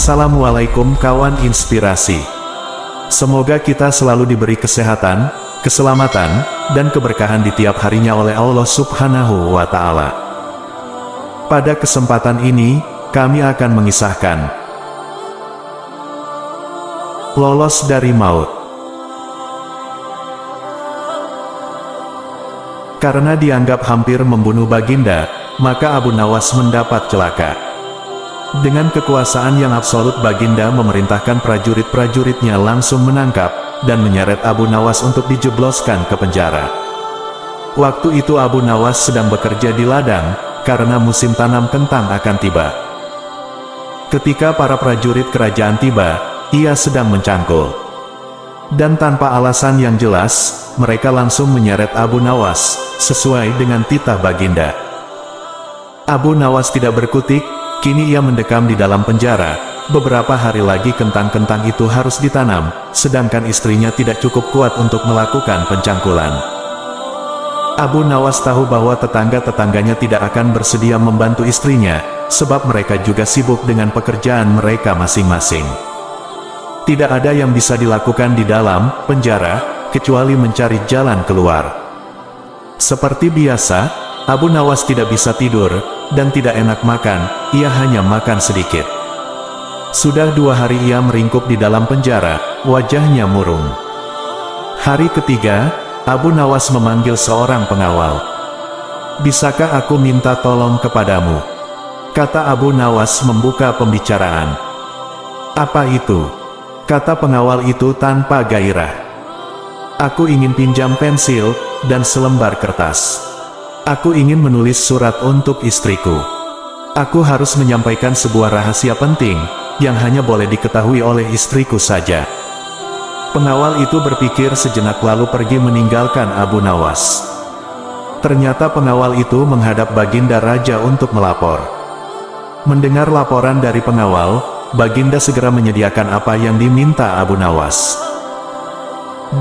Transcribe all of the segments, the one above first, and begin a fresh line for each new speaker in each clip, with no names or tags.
Assalamualaikum kawan inspirasi. Semoga kita selalu diberi kesehatan, keselamatan, dan keberkahan di tiap harinya oleh Allah Subhanahu wa Ta'ala. Pada kesempatan ini, kami akan mengisahkan lolos dari maut. Karena dianggap hampir membunuh Baginda, maka Abu Nawas mendapat celaka. Dengan kekuasaan yang absolut, Baginda memerintahkan prajurit-prajuritnya langsung menangkap dan menyeret Abu Nawas untuk dijebloskan ke penjara. Waktu itu Abu Nawas sedang bekerja di ladang, karena musim tanam kentang akan tiba. Ketika para prajurit kerajaan tiba, ia sedang mencangkul. Dan tanpa alasan yang jelas, mereka langsung menyeret Abu Nawas, sesuai dengan titah Baginda. Abu Nawas tidak berkutik. Kini ia mendekam di dalam penjara. Beberapa hari lagi kentang-kentang itu harus ditanam, sedangkan istrinya tidak cukup kuat untuk melakukan pencangkulan. Abu Nawas tahu bahwa tetangga-tetangganya tidak akan bersedia membantu istrinya, sebab mereka juga sibuk dengan pekerjaan mereka masing-masing. Tidak ada yang bisa dilakukan di dalam penjara, kecuali mencari jalan keluar. Seperti biasa, Abu Nawas tidak bisa tidur, dan tidak enak makan, ia hanya makan sedikit. Sudah 2 hari ia meringkuk di dalam penjara, wajahnya murung. Hari ketiga, Abu Nawas memanggil seorang pengawal. "Bisakah aku minta tolong kepadamu?" kata Abu Nawas membuka pembicaraan. "Apa itu?" kata pengawal itu tanpa gairah. "Aku ingin pinjam pensil, dan selembar kertas. Aku ingin menulis surat untuk istriku. Aku harus menyampaikan sebuah rahasia penting, yang hanya boleh diketahui oleh istriku saja." Pengawal itu berpikir sejenak lalu pergi meninggalkan Abu Nawas. Ternyata pengawal itu menghadap Baginda Raja untuk melapor. Mendengar laporan dari pengawal, Baginda segera menyediakan apa yang diminta Abu Nawas.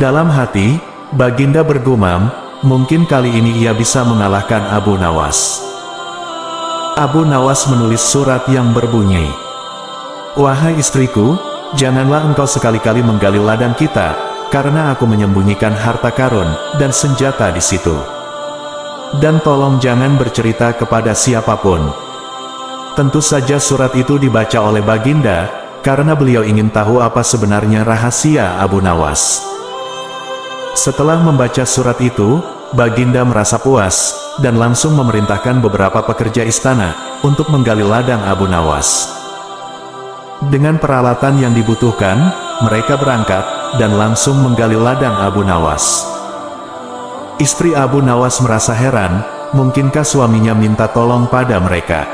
Dalam hati, Baginda bergumam, mungkin kali ini ia bisa mengalahkan Abu Nawas. Abu Nawas menulis surat yang berbunyi, "Wahai istriku, janganlah engkau sekali-kali menggali ladang kita, karena aku menyembunyikan harta karun dan senjata di situ. Dan tolong jangan bercerita kepada siapapun." Tentu saja surat itu dibaca oleh Baginda, karena beliau ingin tahu apa sebenarnya rahasia Abu Nawas. Setelah membaca surat itu, Baginda merasa puas, dan langsung memerintahkan beberapa pekerja istana, untuk menggali ladang Abu Nawas. Dengan peralatan yang dibutuhkan, mereka berangkat, dan langsung menggali ladang Abu Nawas. Istri Abu Nawas merasa heran, mungkinkah suaminya minta tolong pada mereka?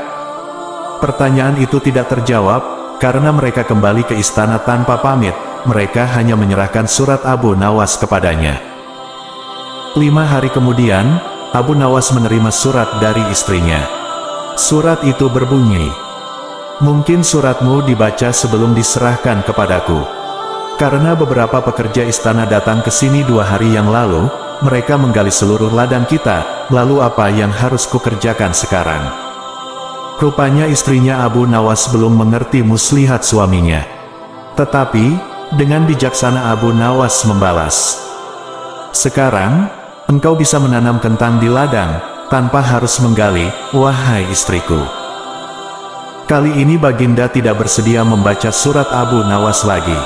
Pertanyaan itu tidak terjawab, karena mereka kembali ke istana tanpa pamit. Mereka hanya menyerahkan surat Abu Nawas kepadanya. 5 hari kemudian, Abu Nawas menerima surat dari istrinya. Surat itu berbunyi, "Mungkin suratmu dibaca sebelum diserahkan kepadaku. Karena beberapa pekerja istana datang ke sini 2 hari yang lalu, mereka menggali seluruh ladang kita, lalu apa yang harus kukerjakan sekarang?" Rupanya istrinya Abu Nawas belum mengerti muslihat suaminya. Tetapi, dengan bijaksana Abu Nawas membalas, "Sekarang, engkau bisa menanam kentang di ladang, tanpa harus menggali, wahai istriku." Kali ini Baginda tidak bersedia membaca surat Abu Nawas lagi.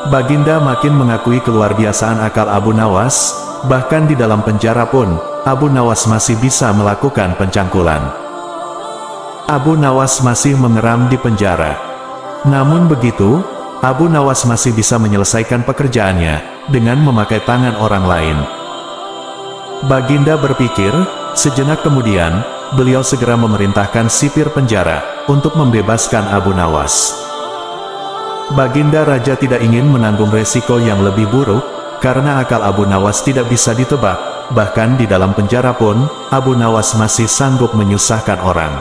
Baginda makin mengakui keluarbiasaan akal Abu Nawas, bahkan di dalam penjara pun, Abu Nawas masih bisa melakukan pencangkulan. Abu Nawas masih mengeram di penjara. Namun begitu, Abu Nawas masih bisa menyelesaikan pekerjaannya, dengan memakai tangan orang lain. Baginda berpikir, sejenak kemudian, beliau segera memerintahkan sipir penjara, untuk membebaskan Abu Nawas. Baginda Raja tidak ingin menanggung resiko yang lebih buruk, karena akal Abu Nawas tidak bisa ditebak, bahkan di dalam penjara pun, Abu Nawas masih sanggup menyusahkan orang.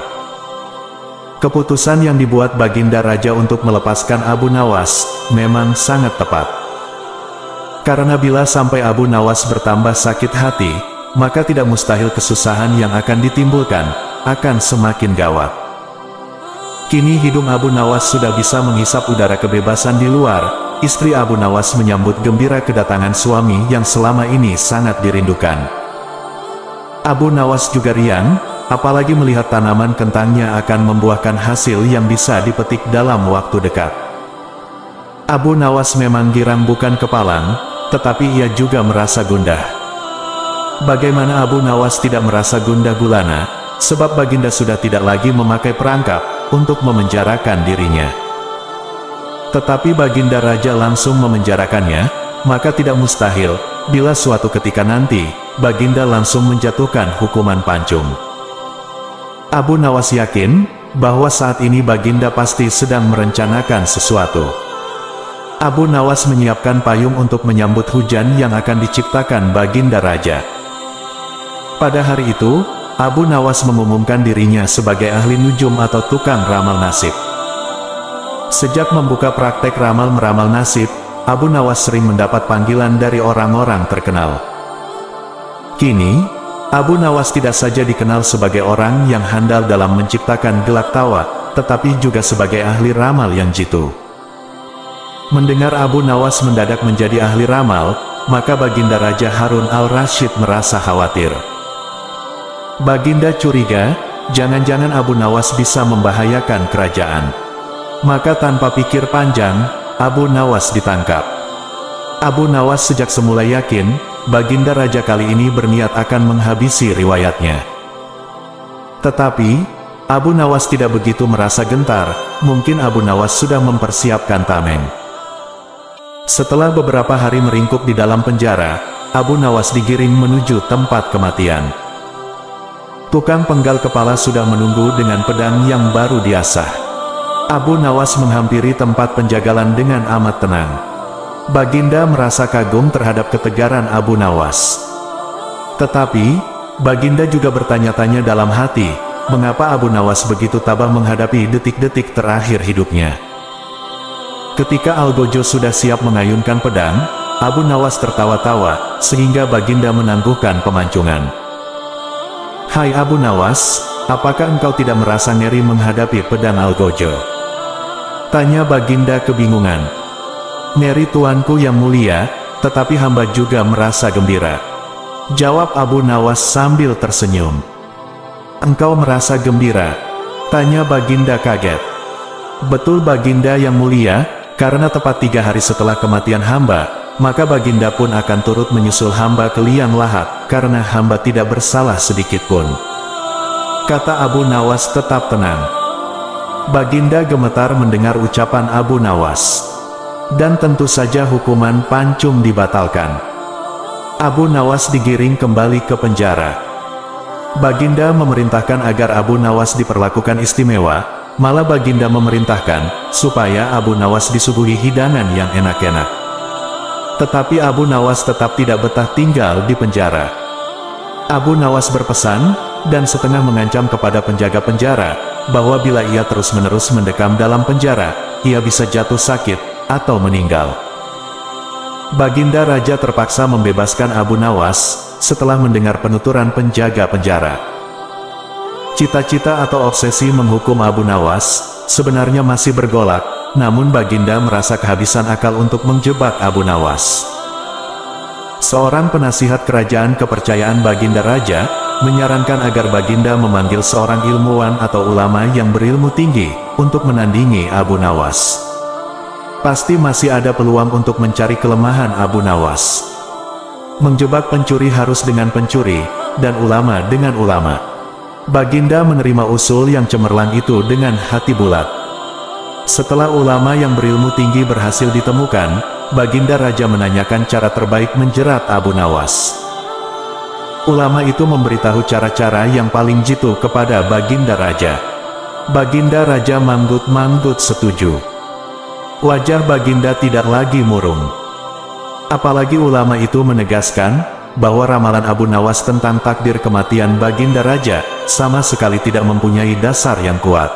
Keputusan yang dibuat Baginda Raja untuk melepaskan Abu Nawas, memang sangat tepat. Karena bila sampai Abu Nawas bertambah sakit hati, maka tidak mustahil kesusahan yang akan ditimbulkan, akan semakin gawat. Kini hidung Abu Nawas sudah bisa menghisap udara kebebasan di luar. Istri Abu Nawas menyambut gembira kedatangan suami yang selama ini sangat dirindukan. Abu Nawas juga riang, apalagi melihat tanaman kentangnya akan membuahkan hasil yang bisa dipetik dalam waktu dekat. Abu Nawas memang girang bukan kepalang, tetapi ia juga merasa gundah. Bagaimana Abu Nawas tidak merasa gundah gulana, sebab Baginda sudah tidak lagi memakai perangkap untuk memenjarakan dirinya. Tetapi Baginda Raja langsung memenjarakannya, maka tidak mustahil, bila suatu ketika nanti, Baginda langsung menjatuhkan hukuman pancung. Abu Nawas yakin, bahwa saat ini Baginda pasti sedang merencanakan sesuatu. Abu Nawas menyiapkan payung untuk menyambut hujan yang akan diciptakan Baginda Raja. Pada hari itu, Abu Nawas mengumumkan dirinya sebagai ahli nujum atau tukang ramal nasib. Sejak membuka praktek ramal-meramal nasib, Abu Nawas sering mendapat panggilan dari orang-orang terkenal. Kini, Abu Nawas tidak saja dikenal sebagai orang yang handal dalam menciptakan gelak tawa, tetapi juga sebagai ahli ramal yang jitu. Mendengar Abu Nawas mendadak menjadi ahli ramal, maka Baginda Raja Harun al-Rasyid merasa khawatir. Baginda curiga, jangan-jangan Abu Nawas bisa membahayakan kerajaan. Maka tanpa pikir panjang, Abu Nawas ditangkap. Abu Nawas sejak semula yakin, Baginda Raja kali ini berniat akan menghabisi riwayatnya. Tetapi, Abu Nawas tidak begitu merasa gentar, mungkin Abu Nawas sudah mempersiapkan tameng. Setelah beberapa hari meringkuk di dalam penjara, Abu Nawas digiring menuju tempat kematian. Tukang penggal kepala sudah menunggu dengan pedang yang baru diasah. Abu Nawas menghampiri tempat penjagalan dengan amat tenang. Baginda merasa kagum terhadap ketegaran Abu Nawas. Tetapi, Baginda juga bertanya-tanya dalam hati, mengapa Abu Nawas begitu tabah menghadapi detik-detik terakhir hidupnya. Ketika Algojo sudah siap mengayunkan pedang, Abu Nawas tertawa-tawa, sehingga Baginda menangguhkan pemancungan. "Hai Abu Nawas, apakah engkau tidak merasa ngeri menghadapi pedang Algojo?" tanya Baginda kebingungan. "Ngeri tuanku yang mulia, tetapi hamba juga merasa gembira," jawab Abu Nawas sambil tersenyum. "Engkau merasa gembira?" tanya Baginda kaget. "Betul Baginda yang mulia, karena tepat 3 hari setelah kematian hamba, maka Baginda pun akan turut menyusul hamba ke liang lahat, karena hamba tidak bersalah sedikitpun," kata Abu Nawas tetap tenang. Baginda gemetar mendengar ucapan Abu Nawas. Dan tentu saja hukuman pancung dibatalkan. Abu Nawas digiring kembali ke penjara. Baginda memerintahkan agar Abu Nawas diperlakukan istimewa, malah Baginda memerintahkan, supaya Abu Nawas disuguhi hidangan yang enak-enak. Tetapi Abu Nawas tetap tidak betah tinggal di penjara. Abu Nawas berpesan, dan setengah mengancam kepada penjaga penjara, bahwa bila ia terus-menerus mendekam dalam penjara, ia bisa jatuh sakit, atau meninggal. Baginda Raja terpaksa membebaskan Abu Nawas, setelah mendengar penuturan penjaga penjara. Cita-cita atau obsesi menghukum Abu Nawas, sebenarnya masih bergolak, namun Baginda merasa kehabisan akal untuk menjebak Abu Nawas. Seorang penasihat kerajaan kepercayaan Baginda Raja, menyarankan agar Baginda memanggil seorang ilmuwan atau ulama yang berilmu tinggi, untuk menandingi Abu Nawas. Pasti masih ada peluang untuk mencari kelemahan Abu Nawas. Menjebak pencuri harus dengan pencuri, dan ulama dengan ulama. Baginda menerima usul yang cemerlang itu dengan hati bulat. Setelah ulama yang berilmu tinggi berhasil ditemukan, Baginda Raja menanyakan cara terbaik menjerat Abu Nawas. Ulama itu memberitahu cara-cara yang paling jitu kepada Baginda Raja. Baginda Raja manggut-manggut setuju. Wajah Baginda tidak lagi murung. Apalagi ulama itu menegaskan, bahwa ramalan Abu Nawas tentang takdir kematian Baginda Raja, sama sekali tidak mempunyai dasar yang kuat.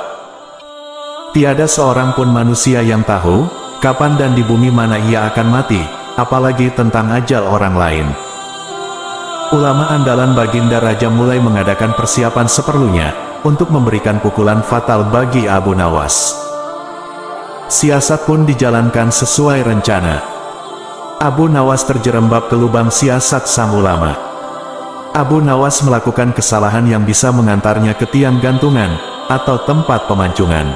Tiada seorang pun manusia yang tahu, kapan dan di bumi mana ia akan mati, apalagi tentang ajal orang lain. Ulama andalan Baginda Raja mulai mengadakan persiapan seperlunya, untuk memberikan pukulan fatal bagi Abu Nawas. Siasat pun dijalankan sesuai rencana. Abu Nawas terjerembab ke lubang siasat sang ulama. Abu Nawas melakukan kesalahan yang bisa mengantarnya ke tiang gantungan, atau tempat pemancungan.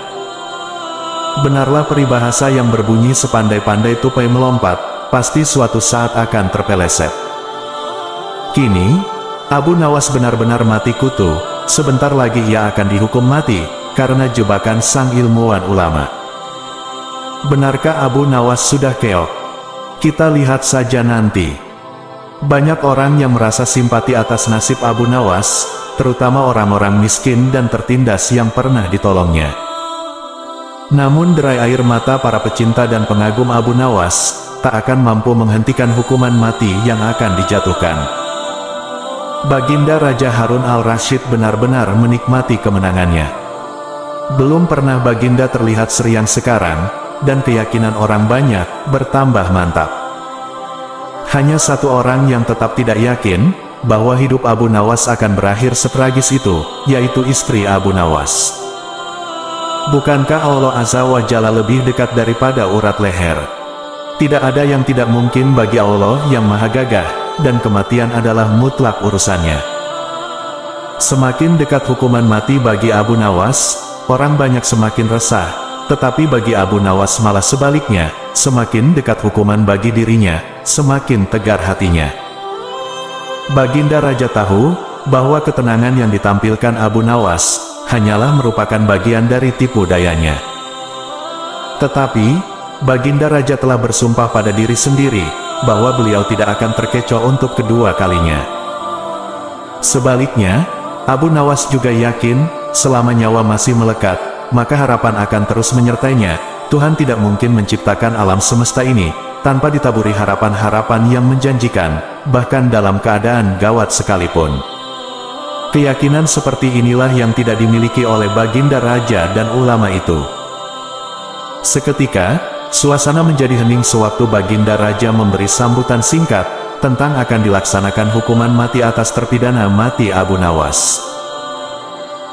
Benarlah peribahasa yang berbunyi sepandai-pandai tupai melompat, pasti suatu saat akan terpeleset. Kini, Abu Nawas benar-benar mati kutu, sebentar lagi ia akan dihukum mati, karena jebakan sang ilmuwan ulama. Benarkah Abu Nawas sudah keok? Kita lihat saja nanti. Banyak orang yang merasa simpati atas nasib Abu Nawas, terutama orang-orang miskin dan tertindas yang pernah ditolongnya. Namun derai air mata para pecinta dan pengagum Abu Nawas, tak akan mampu menghentikan hukuman mati yang akan dijatuhkan. Baginda Raja Harun al-Rasyid benar-benar menikmati kemenangannya. Belum pernah Baginda terlihat seriang sekarang, dan keyakinan orang banyak bertambah mantap. Hanya satu orang yang tetap tidak yakin bahwa hidup Abu Nawas akan berakhir setragis itu, yaitu istri Abu Nawas. Bukankah Allah Azza wa Jalla lebih dekat daripada urat leher? Tidak ada yang tidak mungkin bagi Allah yang maha gagah, dan kematian adalah mutlak urusannya. Semakin dekat hukuman mati bagi Abu Nawas, orang banyak semakin resah. Tetapi bagi Abu Nawas malah sebaliknya, semakin dekat hukuman bagi dirinya, semakin tegar hatinya. Baginda Raja tahu bahwa ketenangan yang ditampilkan Abu Nawas hanyalah merupakan bagian dari tipu dayanya. Tetapi, Baginda Raja telah bersumpah pada diri sendiri bahwa beliau tidak akan terkecoh untuk kedua kalinya. Sebaliknya, Abu Nawas juga yakin selama nyawa masih melekat, maka harapan akan terus menyertainya. Tuhan tidak mungkin menciptakan alam semesta ini tanpa ditaburi harapan-harapan yang menjanjikan, bahkan dalam keadaan gawat sekalipun. Keyakinan seperti inilah yang tidak dimiliki oleh Baginda Raja dan ulama itu. Seketika, suasana menjadi hening sewaktu Baginda Raja memberi sambutan singkat tentang akan dilaksanakan hukuman mati atas terpidana mati Abu Nawas.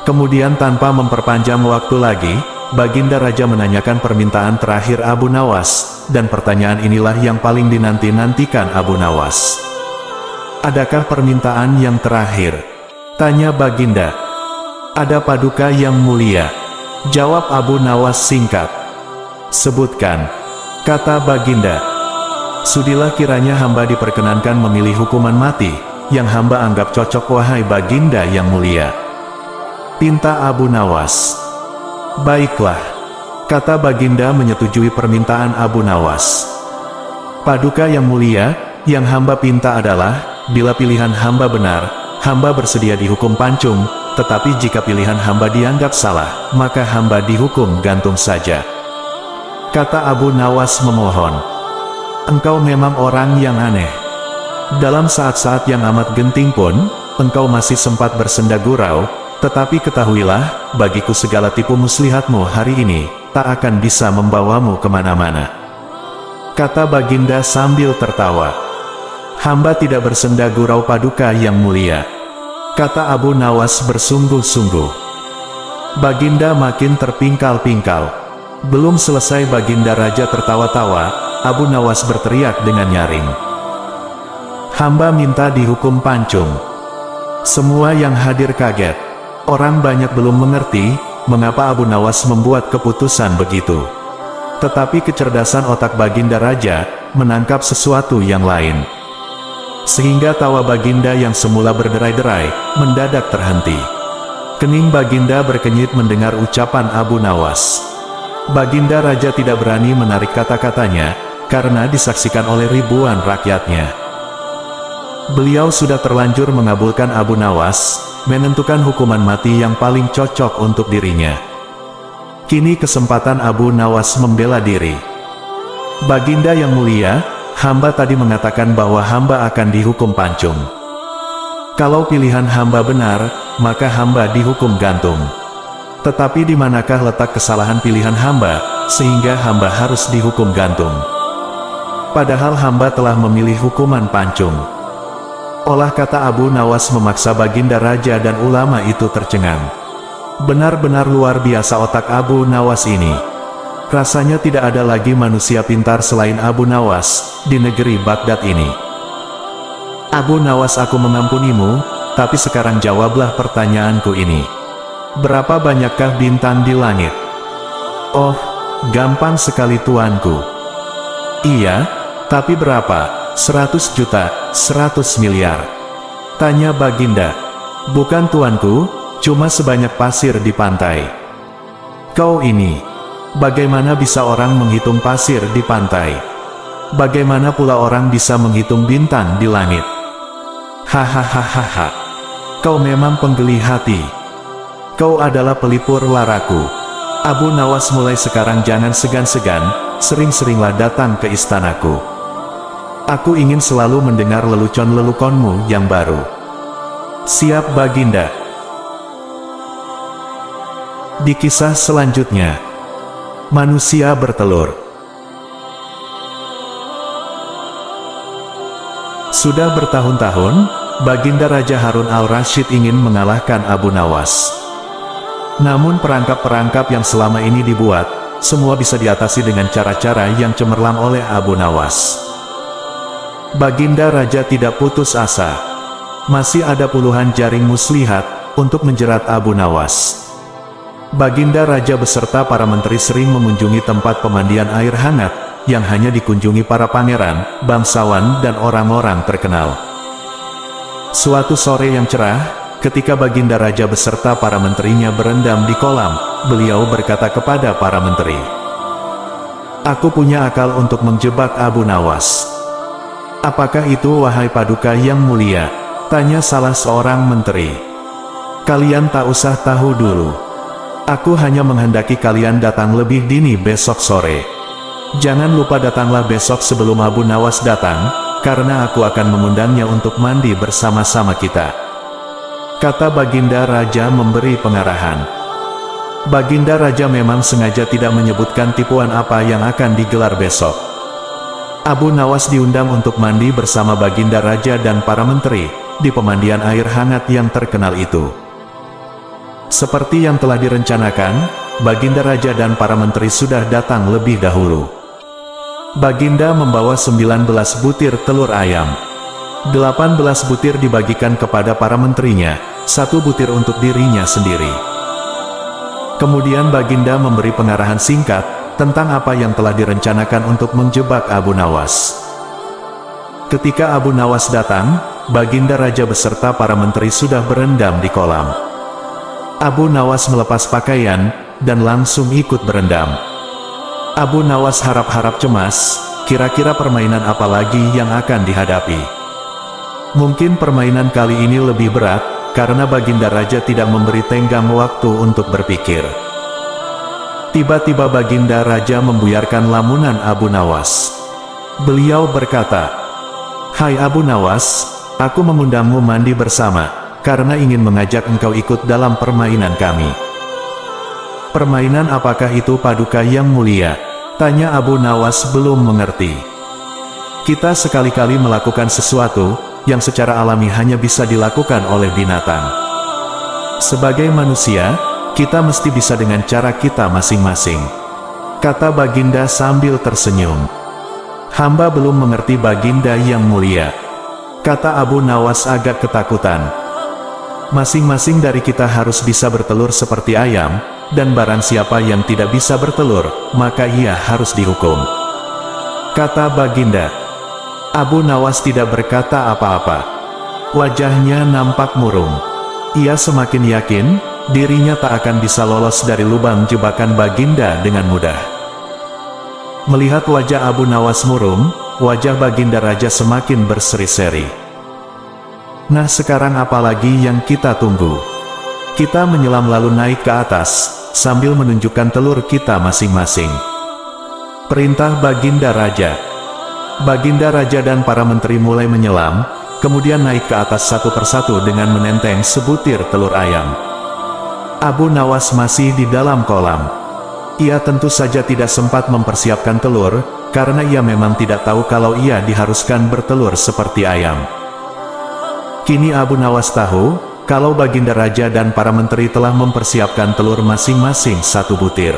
Kemudian tanpa memperpanjang waktu lagi, Baginda Raja menanyakan permintaan terakhir Abu Nawas, dan pertanyaan inilah yang paling dinanti-nantikan Abu Nawas. "Adakah permintaan yang terakhir?" tanya Baginda. "Ada paduka yang mulia," jawab Abu Nawas singkat. "Sebutkan," kata Baginda. "Sudilah kiranya hamba diperkenankan memilih hukuman mati, yang hamba anggap cocok wahai Baginda yang mulia," pinta Abu Nawas. "Baiklah," kata Baginda menyetujui permintaan Abu Nawas. "Paduka yang mulia, yang hamba pinta adalah, bila pilihan hamba benar, hamba bersedia dihukum pancung, tetapi jika pilihan hamba dianggap salah, maka hamba dihukum gantung saja," kata Abu Nawas memohon. "Engkau memang orang yang aneh. Dalam saat-saat yang amat genting pun, engkau masih sempat bersenda gurau. Tetapi ketahuilah, bagiku segala tipu muslihatmu hari ini, tak akan bisa membawamu kemana-mana," kata Baginda sambil tertawa. "Hamba tidak bersenda gurau paduka yang mulia," kata Abu Nawas bersungguh-sungguh. Baginda makin terpingkal-pingkal. Belum selesai Baginda Raja tertawa-tawa, Abu Nawas berteriak dengan nyaring, "Hamba minta dihukum pancung." Semua yang hadir kaget. Orang banyak belum mengerti mengapa Abu Nawas membuat keputusan begitu. Tetapi kecerdasan otak Baginda Raja menangkap sesuatu yang lain. Sehingga tawa Baginda yang semula berderai-derai mendadak terhenti. Kening Baginda berkenyit mendengar ucapan Abu Nawas. Baginda Raja tidak berani menarik kata-katanya karena disaksikan oleh ribuan rakyatnya. Beliau sudah terlanjur mengabulkan Abu Nawas, menentukan hukuman mati yang paling cocok untuk dirinya. Kini kesempatan Abu Nawas membela diri. "Baginda yang mulia, hamba tadi mengatakan bahwa hamba akan dihukum pancung. Kalau pilihan hamba benar, maka hamba dihukum gantung. Tetapi di manakah letak kesalahan pilihan hamba, sehingga hamba harus dihukum gantung? Padahal hamba telah memilih hukuman pancung." Olah kata Abu Nawas memaksa Baginda Raja dan ulama itu tercengang. Benar-benar luar biasa otak Abu Nawas ini. Rasanya tidak ada lagi manusia pintar selain Abu Nawas di negeri Baghdad ini. Abu Nawas, aku mengampunimu, tapi sekarang jawablah pertanyaanku ini. Berapa banyakkah bintang di langit? Oh, gampang sekali tuanku. Iya, tapi berapa? 100 juta, 100 miliar. Tanya Baginda. Bukan tuanku, cuma sebanyak pasir di pantai. Kau ini, bagaimana bisa orang menghitung pasir di pantai? Bagaimana pula orang bisa menghitung bintang di langit? Hahaha, kau memang penggeli hati. Kau adalah pelipur laraku. Abu Nawas, mulai sekarang jangan segan-segan, sering-seringlah datang ke istanaku. Aku ingin selalu mendengar lelucon-leluconmu yang baru. Siap Baginda. Di kisah selanjutnya, manusia bertelur. Sudah bertahun-tahun, Baginda Raja Harun al-Rashid ingin mengalahkan Abu Nawas. Namun perangkap-perangkap yang selama ini dibuat, semua bisa diatasi dengan cara-cara yang cemerlang oleh Abu Nawas. Baginda Raja tidak putus asa. Masih ada puluhan jaring muslihat untuk menjerat Abu Nawas. Baginda Raja beserta para menteri sering mengunjungi tempat pemandian air hangat, yang hanya dikunjungi para pangeran, bangsawan dan orang-orang terkenal. Suatu sore yang cerah, ketika Baginda Raja beserta para menterinya berendam di kolam, beliau berkata kepada para menteri, "Aku punya akal untuk menjebak Abu Nawas." "Apakah itu, wahai Paduka yang mulia?" tanya salah seorang menteri. "Kalian tak usah tahu dulu. Aku hanya menghendaki kalian datang lebih dini besok sore. Jangan lupa datanglah besok sebelum Abu Nawas datang, karena aku akan mengundangnya untuk mandi bersama-sama kita." Kata Baginda Raja memberi pengarahan. Baginda Raja memang sengaja tidak menyebutkan tipuan apa yang akan digelar besok. Abu Nawas diundang untuk mandi bersama Baginda Raja dan para menteri, di pemandian air hangat yang terkenal itu. Seperti yang telah direncanakan, Baginda Raja dan para menteri sudah datang lebih dahulu. Baginda membawa 19 butir telur ayam. 18 butir dibagikan kepada para menterinya, 1 butir untuk dirinya sendiri. Kemudian Baginda memberi pengarahan singkat tentang apa yang telah direncanakan untuk menjebak Abu Nawas. Ketika Abu Nawas datang, Baginda Raja beserta para menteri sudah berendam di kolam. Abu Nawas melepas pakaian dan langsung ikut berendam. Abu Nawas harap-harap cemas, kira-kira permainan apa lagi yang akan dihadapi. Mungkin permainan kali ini lebih berat, karena Baginda Raja tidak memberi tenggang waktu untuk berpikir. Tiba-tiba Baginda Raja membuyarkan lamunan Abu Nawas. Beliau berkata, "Hai Abu Nawas, aku mengundangmu mandi bersama, karena ingin mengajak engkau ikut dalam permainan kami." "Permainan apakah itu, Paduka yang mulia?" tanya Abu Nawas belum mengerti. "Kita sekali-kali melakukan sesuatu yang secara alami hanya bisa dilakukan oleh binatang. Sebagai manusia, kita mesti bisa dengan cara kita masing-masing," kata Baginda sambil tersenyum. "Hamba belum mengerti, Baginda yang mulia," kata Abu Nawas agak ketakutan. "Masing-masing dari kita harus bisa bertelur seperti ayam, dan barang siapa yang tidak bisa bertelur, maka ia harus dihukum," kata Baginda. Abu Nawas tidak berkata apa-apa. Wajahnya nampak murung. Ia semakin yakin, dirinya tak akan bisa lolos dari lubang jebakan Baginda dengan mudah. Melihat wajah Abu Nawas murung, wajah Baginda Raja semakin berseri-seri. "Nah sekarang apalagi yang kita tunggu? Kita menyelam lalu naik ke atas, sambil menunjukkan telur kita masing-masing," perintah Baginda Raja. Baginda Raja dan para menteri mulai menyelam, kemudian naik ke atas satu persatu dengan menenteng sebutir telur ayam. Abu Nawas masih di dalam kolam. Ia tentu saja tidak sempat mempersiapkan telur, karena ia memang tidak tahu kalau ia diharuskan bertelur seperti ayam. Kini Abu Nawas tahu, kalau Baginda Raja dan para menteri telah mempersiapkan telur masing-masing 1 butir.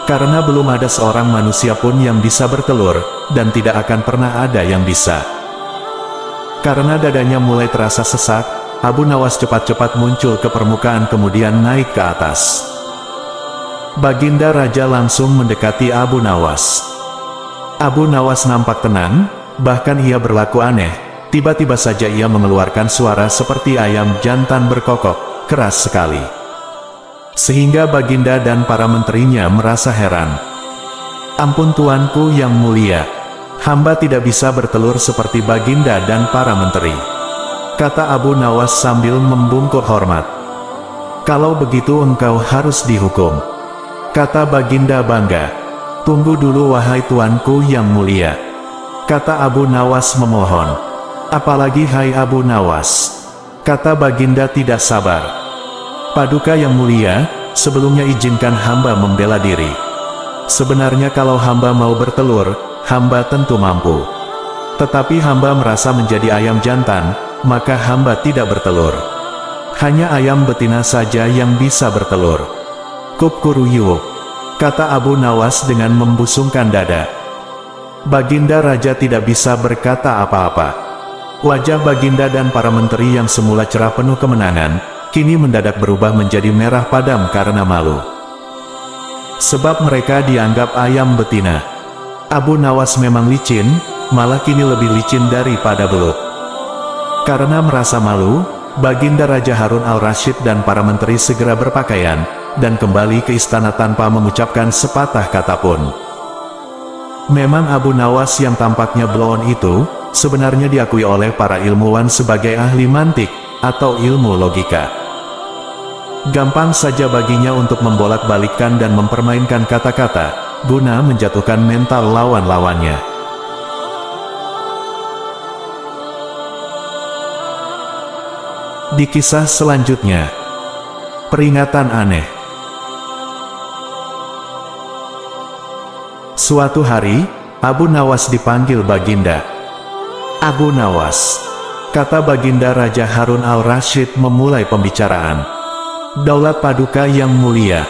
Karena belum ada seorang manusia pun yang bisa bertelur, dan tidak akan pernah ada yang bisa. Karena dadanya mulai terasa sesak, Abu Nawas cepat-cepat muncul ke permukaan kemudian naik ke atas. Baginda Raja langsung mendekati Abu Nawas. Abu Nawas nampak tenang, bahkan ia berlaku aneh. Tiba-tiba saja ia mengeluarkan suara seperti ayam jantan berkokok, keras sekali. Sehingga Baginda dan para menterinya merasa heran. "Ampun tuanku yang mulia, hamba tidak bisa bertelur seperti Baginda dan para menteri," kata Abu Nawas sambil membungkuk hormat. "Kalau begitu engkau harus dihukum," kata Baginda bangga. "Tunggu dulu wahai tuanku yang mulia," kata Abu Nawas memohon. "Apalagi hai Abu Nawas," kata Baginda tidak sabar. "Paduka yang mulia, sebelumnya izinkan hamba membela diri. Sebenarnya kalau hamba mau bertelur, hamba tentu mampu. Tetapi hamba merasa menjadi ayam jantan, maka hamba tidak bertelur. Hanya ayam betina saja yang bisa bertelur." "Kupkuruyuk," kata Abu Nawas dengan membusungkan dada. Baginda Raja tidak bisa berkata apa-apa. Wajah Baginda dan para menteri yang semula cerah penuh kemenangan, kini mendadak berubah menjadi merah padam karena malu. Sebab mereka dianggap ayam betina. Abu Nawas memang licin, malah kini lebih licin daripada belut. Karena merasa malu, Baginda Raja Harun al-Rasyid dan para menteri segera berpakaian, dan kembali ke istana tanpa mengucapkan sepatah kata pun. Memang Abu Nawas yang tampaknya blon itu, sebenarnya diakui oleh para ilmuwan sebagai ahli mantik, atau ilmu logika. Gampang saja baginya untuk membolak-balikkan dan mempermainkan kata-kata, guna menjatuhkan mental lawan-lawannya. Di kisah selanjutnya, peringatan aneh. Suatu hari, Abu Nawas dipanggil Baginda. "Abu Nawas," kata Baginda Raja Harun al-Rasyid memulai pembicaraan. "Daulat Paduka yang mulia,"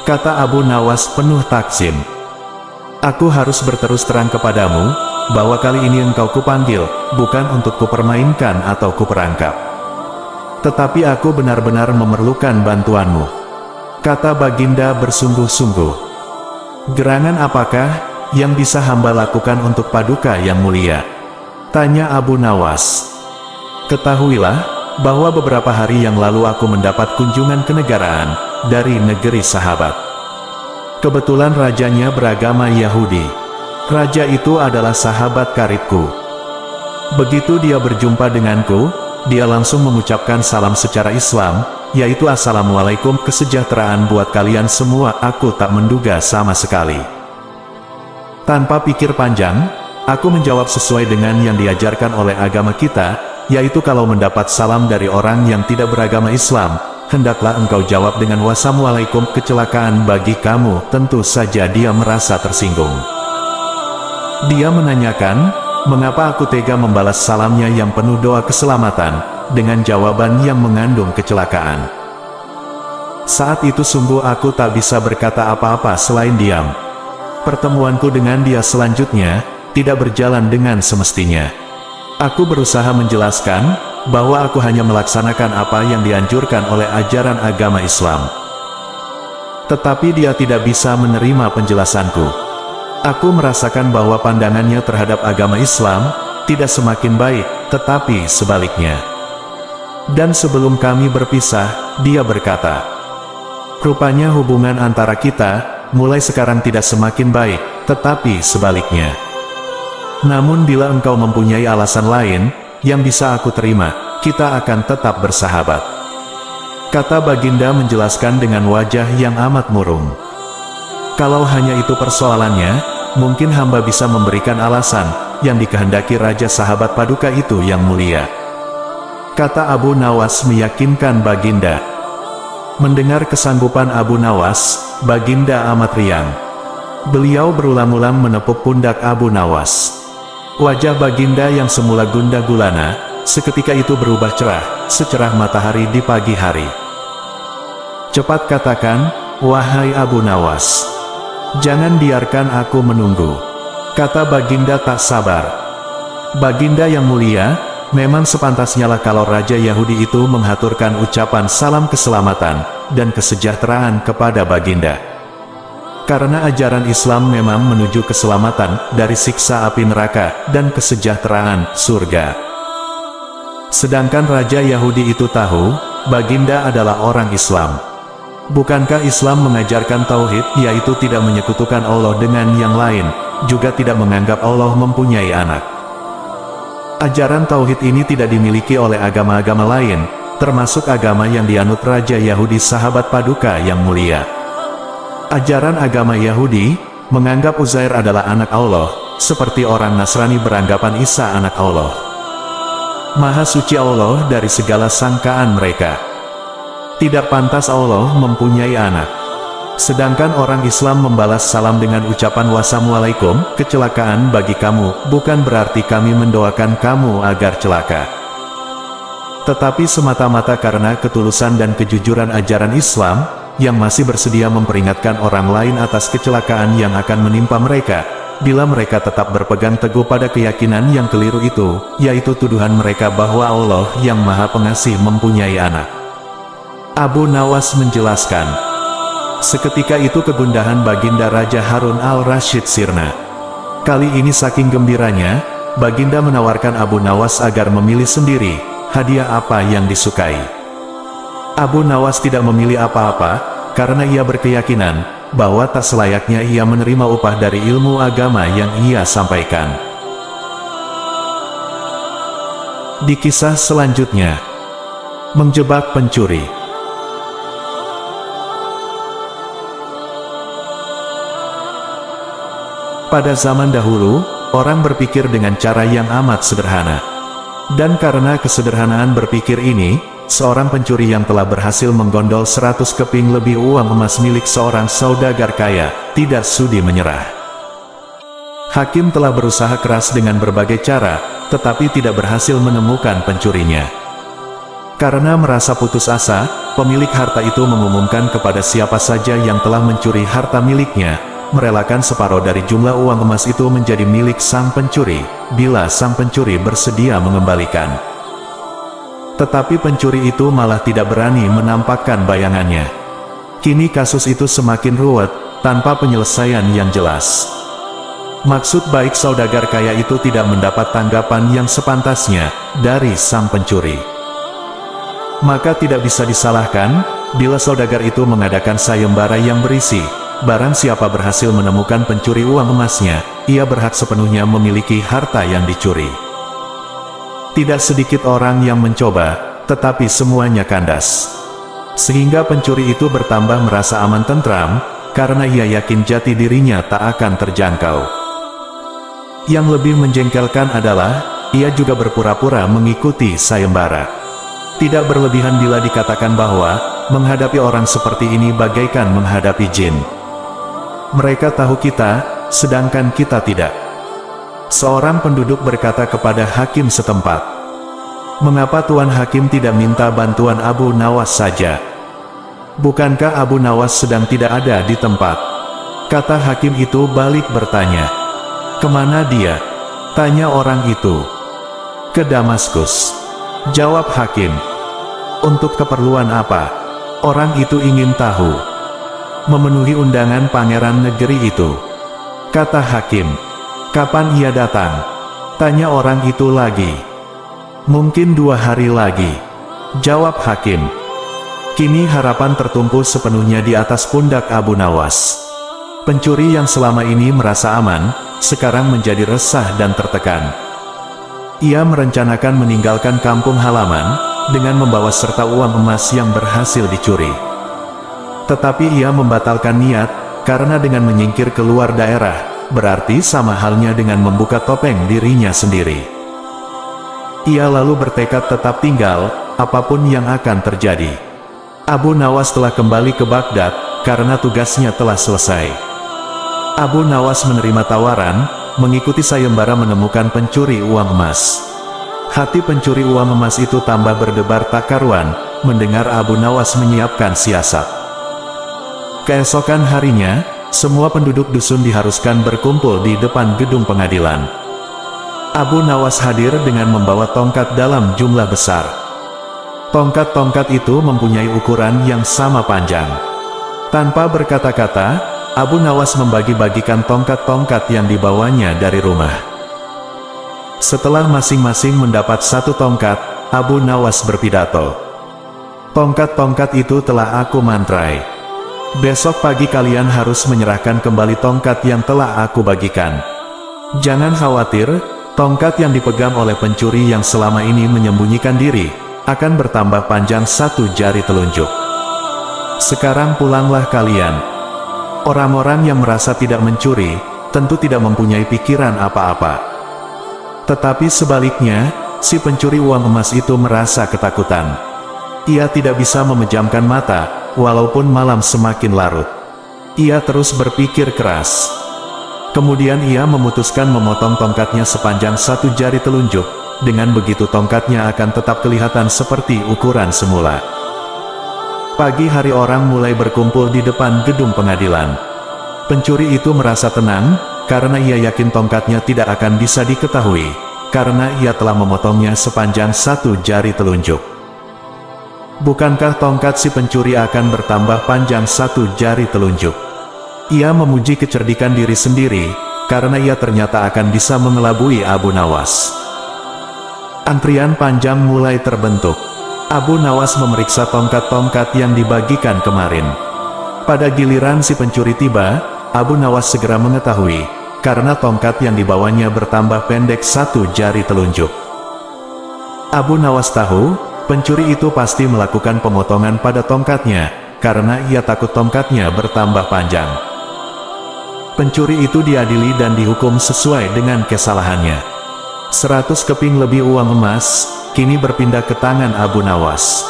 kata Abu Nawas penuh takzim. "Aku harus berterus terang kepadamu, bahwa kali ini engkau kupanggil, bukan untuk kupermainkan atau kuperangkap. Tetapi aku benar-benar memerlukan bantuanmu," kata Baginda bersungguh-sungguh. "Gerangan apakah yang bisa hamba lakukan untuk Paduka yang mulia?" tanya Abu Nawas. "Ketahuilah, bahwa beberapa hari yang lalu aku mendapat kunjungan kenegaraan dari negeri sahabat. Kebetulan rajanya beragama Yahudi. Raja itu adalah sahabat karibku. Begitu dia berjumpa denganku, dia langsung mengucapkan salam secara Islam, yaitu Assalamualaikum, kesejahteraan buat kalian semua. Aku tak menduga sama sekali. Tanpa pikir panjang, aku menjawab sesuai dengan yang diajarkan oleh agama kita, yaitu kalau mendapat salam dari orang yang tidak beragama Islam, hendaklah engkau jawab dengan Wassalamualaikum, kecelakaan bagi kamu." Tentu saja dia merasa tersinggung. Dia menanyakan, mengapa aku tega membalas salamnya yang penuh doa keselamatan, dengan jawaban yang mengandung kecelakaan. Saat itu sungguh aku tak bisa berkata apa-apa selain diam. Pertemuanku dengan dia selanjutnya tidak berjalan dengan semestinya. Aku berusaha menjelaskan bahwa aku hanya melaksanakan apa yang dianjurkan oleh ajaran agama Islam. Tetapi dia tidak bisa menerima penjelasanku. Aku merasakan bahwa pandangannya terhadap agama Islam tidak semakin baik, tetapi sebaliknya. Dan sebelum kami berpisah, dia berkata, "Rupanya hubungan antara kita mulai sekarang tidak semakin baik, tetapi sebaliknya. Namun bila engkau mempunyai alasan lain yang bisa aku terima, kita akan tetap bersahabat," kata Baginda menjelaskan dengan wajah yang amat murung. "Kalau hanya itu persoalannya, mungkin hamba bisa memberikan alasan yang dikehendaki Raja Sahabat Paduka itu yang mulia," kata Abu Nawas meyakinkan Baginda. Mendengar kesanggupan Abu Nawas, Baginda amat riang. Beliau berulang-ulang menepuk pundak Abu Nawas. Wajah Baginda yang semula gundah gulana, seketika itu berubah cerah, secerah matahari di pagi hari. "Cepat katakan, wahai Abu Nawas. Jangan biarkan aku menunggu," kata Baginda tak sabar. "Baginda yang mulia, memang sepantasnya lah kalau Raja Yahudi itu menghaturkan ucapan salam keselamatan dan kesejahteraan kepada Baginda. Karena ajaran Islam memang menuju keselamatan dari siksa api neraka dan kesejahteraan surga. Sedangkan Raja Yahudi itu tahu, Baginda adalah orang Islam. Bukankah Islam mengajarkan tauhid, yaitu tidak menyekutukan Allah dengan yang lain, juga tidak menganggap Allah mempunyai anak? Ajaran tauhid ini tidak dimiliki oleh agama-agama lain, termasuk agama yang dianut Raja Yahudi sahabat Paduka yang mulia. Ajaran agama Yahudi menganggap Uzair adalah anak Allah, seperti orang Nasrani beranggapan Isa anak Allah. Maha suci Allah dari segala sangkaan mereka. Tidak pantas Allah mempunyai anak. Sedangkan orang Islam membalas salam dengan ucapan wassalamualaikum, kecelakaan bagi kamu, bukan berarti kami mendoakan kamu agar celaka. Tetapi semata-mata karena ketulusan dan kejujuran ajaran Islam, yang masih bersedia memperingatkan orang lain atas kecelakaan yang akan menimpa mereka, bila mereka tetap berpegang teguh pada keyakinan yang keliru itu, yaitu tuduhan mereka bahwa Allah yang Maha Pengasih mempunyai anak. Abu Nawas menjelaskan. Seketika itu kegundahan Baginda Raja Harun al-Rashid sirna. Kali ini saking gembiranya, Baginda menawarkan Abu Nawas agar memilih sendiri, hadiah apa yang disukai. Abu Nawas tidak memilih apa-apa, karena ia berkeyakinan bahwa tak selayaknya ia menerima upah dari ilmu agama yang ia sampaikan. Di kisah selanjutnya, menjebak pencuri. Pada zaman dahulu, orang berpikir dengan cara yang amat sederhana. Dan karena kesederhanaan berpikir ini, seorang pencuri yang telah berhasil menggondol 100 keping lebih uang emas milik seorang saudagar kaya, tidak sudi menyerah. Hakim telah berusaha keras dengan berbagai cara, tetapi tidak berhasil menemukan pencurinya. Karena merasa putus asa, pemilik harta itu mengumumkan kepada siapa saja yang telah mencuri harta miliknya, merelakan separuh dari jumlah uang emas itu menjadi milik sang pencuri, bila sang pencuri bersedia mengembalikan. Tetapi pencuri itu malah tidak berani menampakkan bayangannya. Kini kasus itu semakin ruwet, tanpa penyelesaian yang jelas. Maksud baik saudagar kaya itu tidak mendapat tanggapan yang sepantasnya dari sang pencuri. Maka tidak bisa disalahkan, bila saudagar itu mengadakan sayembara yang berisi, barang siapa berhasil menemukan pencuri uang emasnya, ia berhak sepenuhnya memiliki harta yang dicuri. Tidak sedikit orang yang mencoba, tetapi semuanya kandas. Sehingga pencuri itu bertambah merasa aman tentram, karena ia yakin jati dirinya tak akan terjangkau. Yang lebih menjengkelkan adalah, ia juga berpura-pura mengikuti sayembara. Tidak berlebihan bila dikatakan bahwa, menghadapi orang seperti ini bagaikan menghadapi jin. Mereka tahu kita, sedangkan kita tidak. Seorang penduduk berkata kepada hakim setempat, "Mengapa Tuan Hakim tidak minta bantuan Abu Nawas saja? Bukankah Abu Nawas sedang tidak ada di tempat?" Kata hakim itu balik bertanya, "Kemana dia?" Tanya orang itu. "Ke Damaskus." Jawab hakim. "Untuk keperluan apa?" Orang itu ingin tahu. "Memenuhi undangan pangeran negeri itu." Kata hakim. "Kapan ia datang?" Tanya orang itu lagi. "Mungkin 2 hari lagi." Jawab hakim. Kini harapan tertumpu sepenuhnya di atas pundak Abu Nawas. Pencuri yang selama ini merasa aman, sekarang menjadi resah dan tertekan. Ia merencanakan meninggalkan kampung halaman, dengan membawa serta uang emas yang berhasil dicuri. Tetapi ia membatalkan niat, karena dengan menyingkir keluar daerah, berarti sama halnya dengan membuka topeng dirinya sendiri. Ia lalu bertekad tetap tinggal, apapun yang akan terjadi. Abu Nawas telah kembali ke Baghdad, karena tugasnya telah selesai. Abu Nawas menerima tawaran, mengikuti sayembara menemukan pencuri uang emas. Hati pencuri uang emas itu tambah berdebar tak karuan, mendengar Abu Nawas menyiapkan siasat. Keesokan harinya, semua penduduk dusun diharuskan berkumpul di depan gedung pengadilan. Abu Nawas hadir dengan membawa tongkat dalam jumlah besar. Tongkat-tongkat itu mempunyai ukuran yang sama panjang. Tanpa berkata-kata, Abu Nawas membagi-bagikan tongkat-tongkat yang dibawanya dari rumah. Setelah masing-masing mendapat satu tongkat, Abu Nawas berpidato. Tongkat-tongkat itu telah aku mantrai. Besok pagi kalian harus menyerahkan kembali tongkat yang telah aku bagikan. Jangan khawatir, tongkat yang dipegang oleh pencuri yang selama ini menyembunyikan diri, akan bertambah panjang satu jari telunjuk. Sekarang pulanglah kalian. Orang-orang yang merasa tidak mencuri, tentu tidak mempunyai pikiran apa-apa. Tetapi sebaliknya, si pencuri uang emas itu merasa ketakutan. Ia tidak bisa memejamkan mata, walaupun malam semakin larut. Ia terus berpikir keras. Kemudian ia memutuskan memotong tongkatnya sepanjang satu jari telunjuk. Dengan begitu tongkatnya akan tetap kelihatan seperti ukuran semula. Pagi hari orang mulai berkumpul di depan gedung pengadilan. Pencuri itu merasa tenang, karena ia yakin tongkatnya tidak akan bisa diketahui, karena ia telah memotongnya sepanjang satu jari telunjuk. Bukankah tongkat si pencuri akan bertambah panjang satu jari telunjuk? Ia memuji kecerdikan diri sendiri, karena ia ternyata akan bisa mengelabui Abu Nawas. Antrian panjang mulai terbentuk. Abu Nawas memeriksa tongkat-tongkat yang dibagikan kemarin. Pada giliran si pencuri tiba, Abu Nawas segera mengetahui, karena tongkat yang dibawanya bertambah pendek satu jari telunjuk. Abu Nawas tahu, pencuri itu pasti melakukan pemotongan pada tongkatnya, karena ia takut tongkatnya bertambah panjang. Pencuri itu diadili dan dihukum sesuai dengan kesalahannya. 100 keping lebih uang emas, kini berpindah ke tangan Abu Nawas.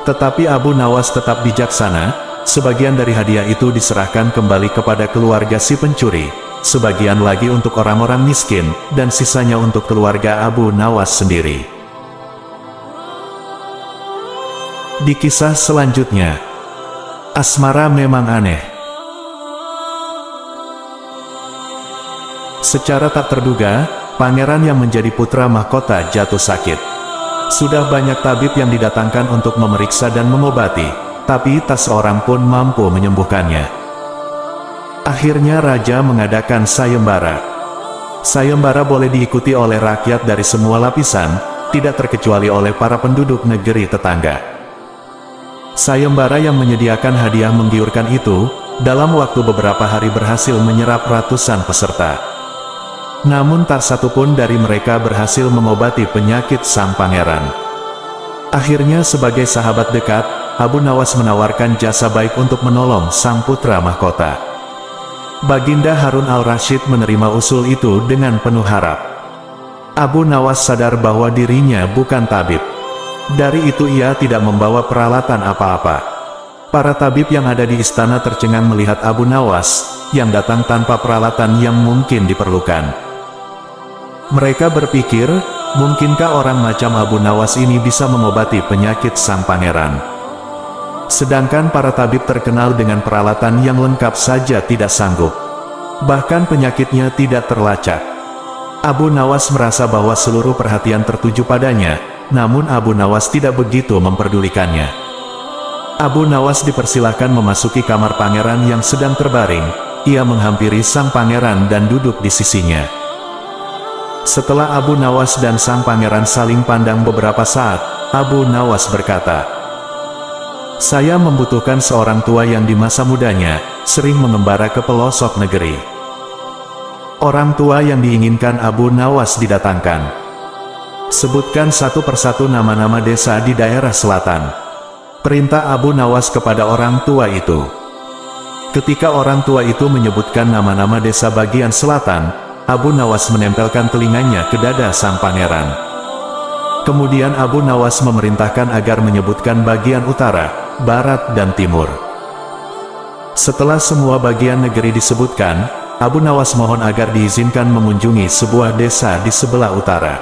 Tetapi Abu Nawas tetap bijaksana. Sebagian dari hadiah itu diserahkan kembali kepada keluarga si pencuri, sebagian lagi untuk orang-orang miskin, dan sisanya untuk keluarga Abu Nawas sendiri. Di kisah selanjutnya, asmara memang aneh. Secara tak terduga, pangeran yang menjadi putra mahkota jatuh sakit. Sudah banyak tabib yang didatangkan untuk memeriksa dan mengobati, tapi tak seorang pun mampu menyembuhkannya. Akhirnya raja mengadakan sayembara. Sayembara boleh diikuti oleh rakyat dari semua lapisan, tidak terkecuali oleh para penduduk negeri tetangga. Sayembara yang menyediakan hadiah menggiurkan itu, dalam waktu beberapa hari berhasil menyerap ratusan peserta. Namun tak satu pun dari mereka berhasil mengobati penyakit sang pangeran. Akhirnya sebagai sahabat dekat, Abu Nawas menawarkan jasa baik untuk menolong sang putra mahkota. Baginda Harun al-Rasyid menerima usul itu dengan penuh harap. Abu Nawas sadar bahwa dirinya bukan tabib. Dari itu ia tidak membawa peralatan apa-apa. Para tabib yang ada di istana tercengang melihat Abu Nawas, yang datang tanpa peralatan yang mungkin diperlukan. Mereka berpikir, mungkinkah orang macam Abu Nawas ini bisa mengobati penyakit sang pangeran? Sedangkan para tabib terkenal dengan peralatan yang lengkap saja tidak sanggup. Bahkan penyakitnya tidak terlacak. Abu Nawas merasa bahwa seluruh perhatian tertuju padanya, namun Abu Nawas tidak begitu memperdulikannya. Abu Nawas dipersilahkan memasuki kamar pangeran yang sedang terbaring. Ia menghampiri sang pangeran dan duduk di sisinya. Setelah Abu Nawas dan sang pangeran saling pandang beberapa saat, Abu Nawas berkata, "Saya membutuhkan seorang tua yang di masa mudanya sering mengembara ke pelosok negeri." Orang tua yang diinginkan Abu Nawas didatangkan. Sebutkan satu persatu nama-nama desa di daerah selatan. Perintah Abu Nawas kepada orang tua itu. Ketika orang tua itu menyebutkan nama-nama desa bagian selatan, Abu Nawas menempelkan telinganya ke dada sang pangeran. Kemudian Abu Nawas memerintahkan agar menyebutkan bagian utara, barat dan timur. Setelah semua bagian negeri disebutkan, Abu Nawas mohon agar diizinkan mengunjungi sebuah desa di sebelah utara.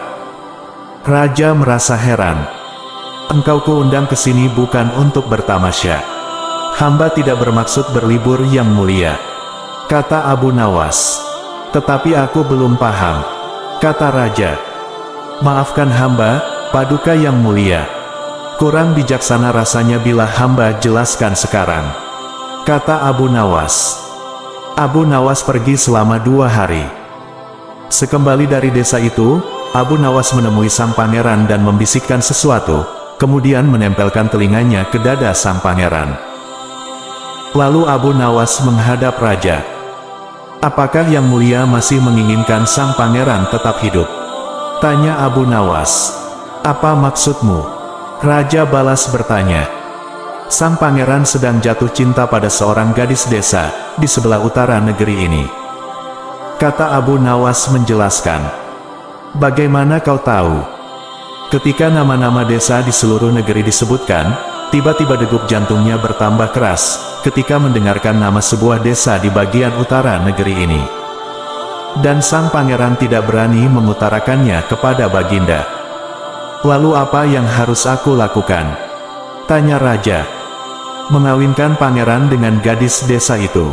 Raja merasa heran. "Engkau kuundang ke sini bukan untuk bertamasya. Hamba tidak bermaksud berlibur yang mulia," kata Abu Nawas. "Tetapi aku belum paham," kata raja. "Maafkan hamba, Paduka yang mulia. Kurang bijaksana rasanya bila hamba jelaskan sekarang," kata Abu Nawas. Abu Nawas pergi selama 2 hari. Sekembali dari desa itu, Abu Nawas menemui sang pangeran dan membisikkan sesuatu, kemudian menempelkan telinganya ke dada sang pangeran. Lalu Abu Nawas menghadap raja. "Apakah yang mulia masih menginginkan sang pangeran tetap hidup?" tanya Abu Nawas. "Apa maksudmu?" Raja balas bertanya. "Sang pangeran sedang jatuh cinta pada seorang gadis desa di sebelah utara negeri ini," kata Abu Nawas menjelaskan. "Bagaimana kau tahu?" Ketika nama-nama desa di seluruh negeri disebutkan, tiba-tiba degup jantungnya bertambah keras ketika mendengarkan nama sebuah desa di bagian utara negeri ini. Dan sang pangeran tidak berani mengutarakannya kepada Baginda. "Lalu apa yang harus aku lakukan?" tanya raja. "Mengawinkan pangeran dengan gadis desa itu."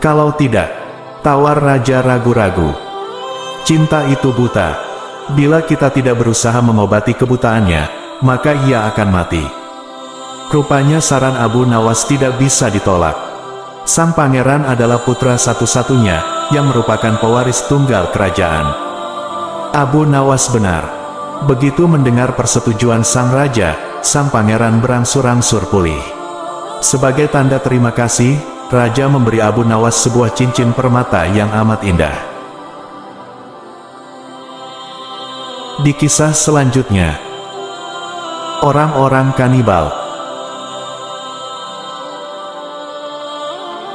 "Kalau tidak," tawar raja ragu-ragu. "Cinta itu buta. Bila kita tidak berusaha mengobati kebutaannya, maka ia akan mati." Rupanya saran Abu Nawas tidak bisa ditolak. Sang pangeran adalah putra satu-satunya, yang merupakan pewaris tunggal kerajaan. Abu Nawas benar. Begitu mendengar persetujuan sang raja, sang pangeran berangsur-angsur pulih. Sebagai tanda terima kasih, raja memberi Abu Nawas sebuah cincin permata yang amat indah. Di kisah selanjutnya, orang-orang kanibal.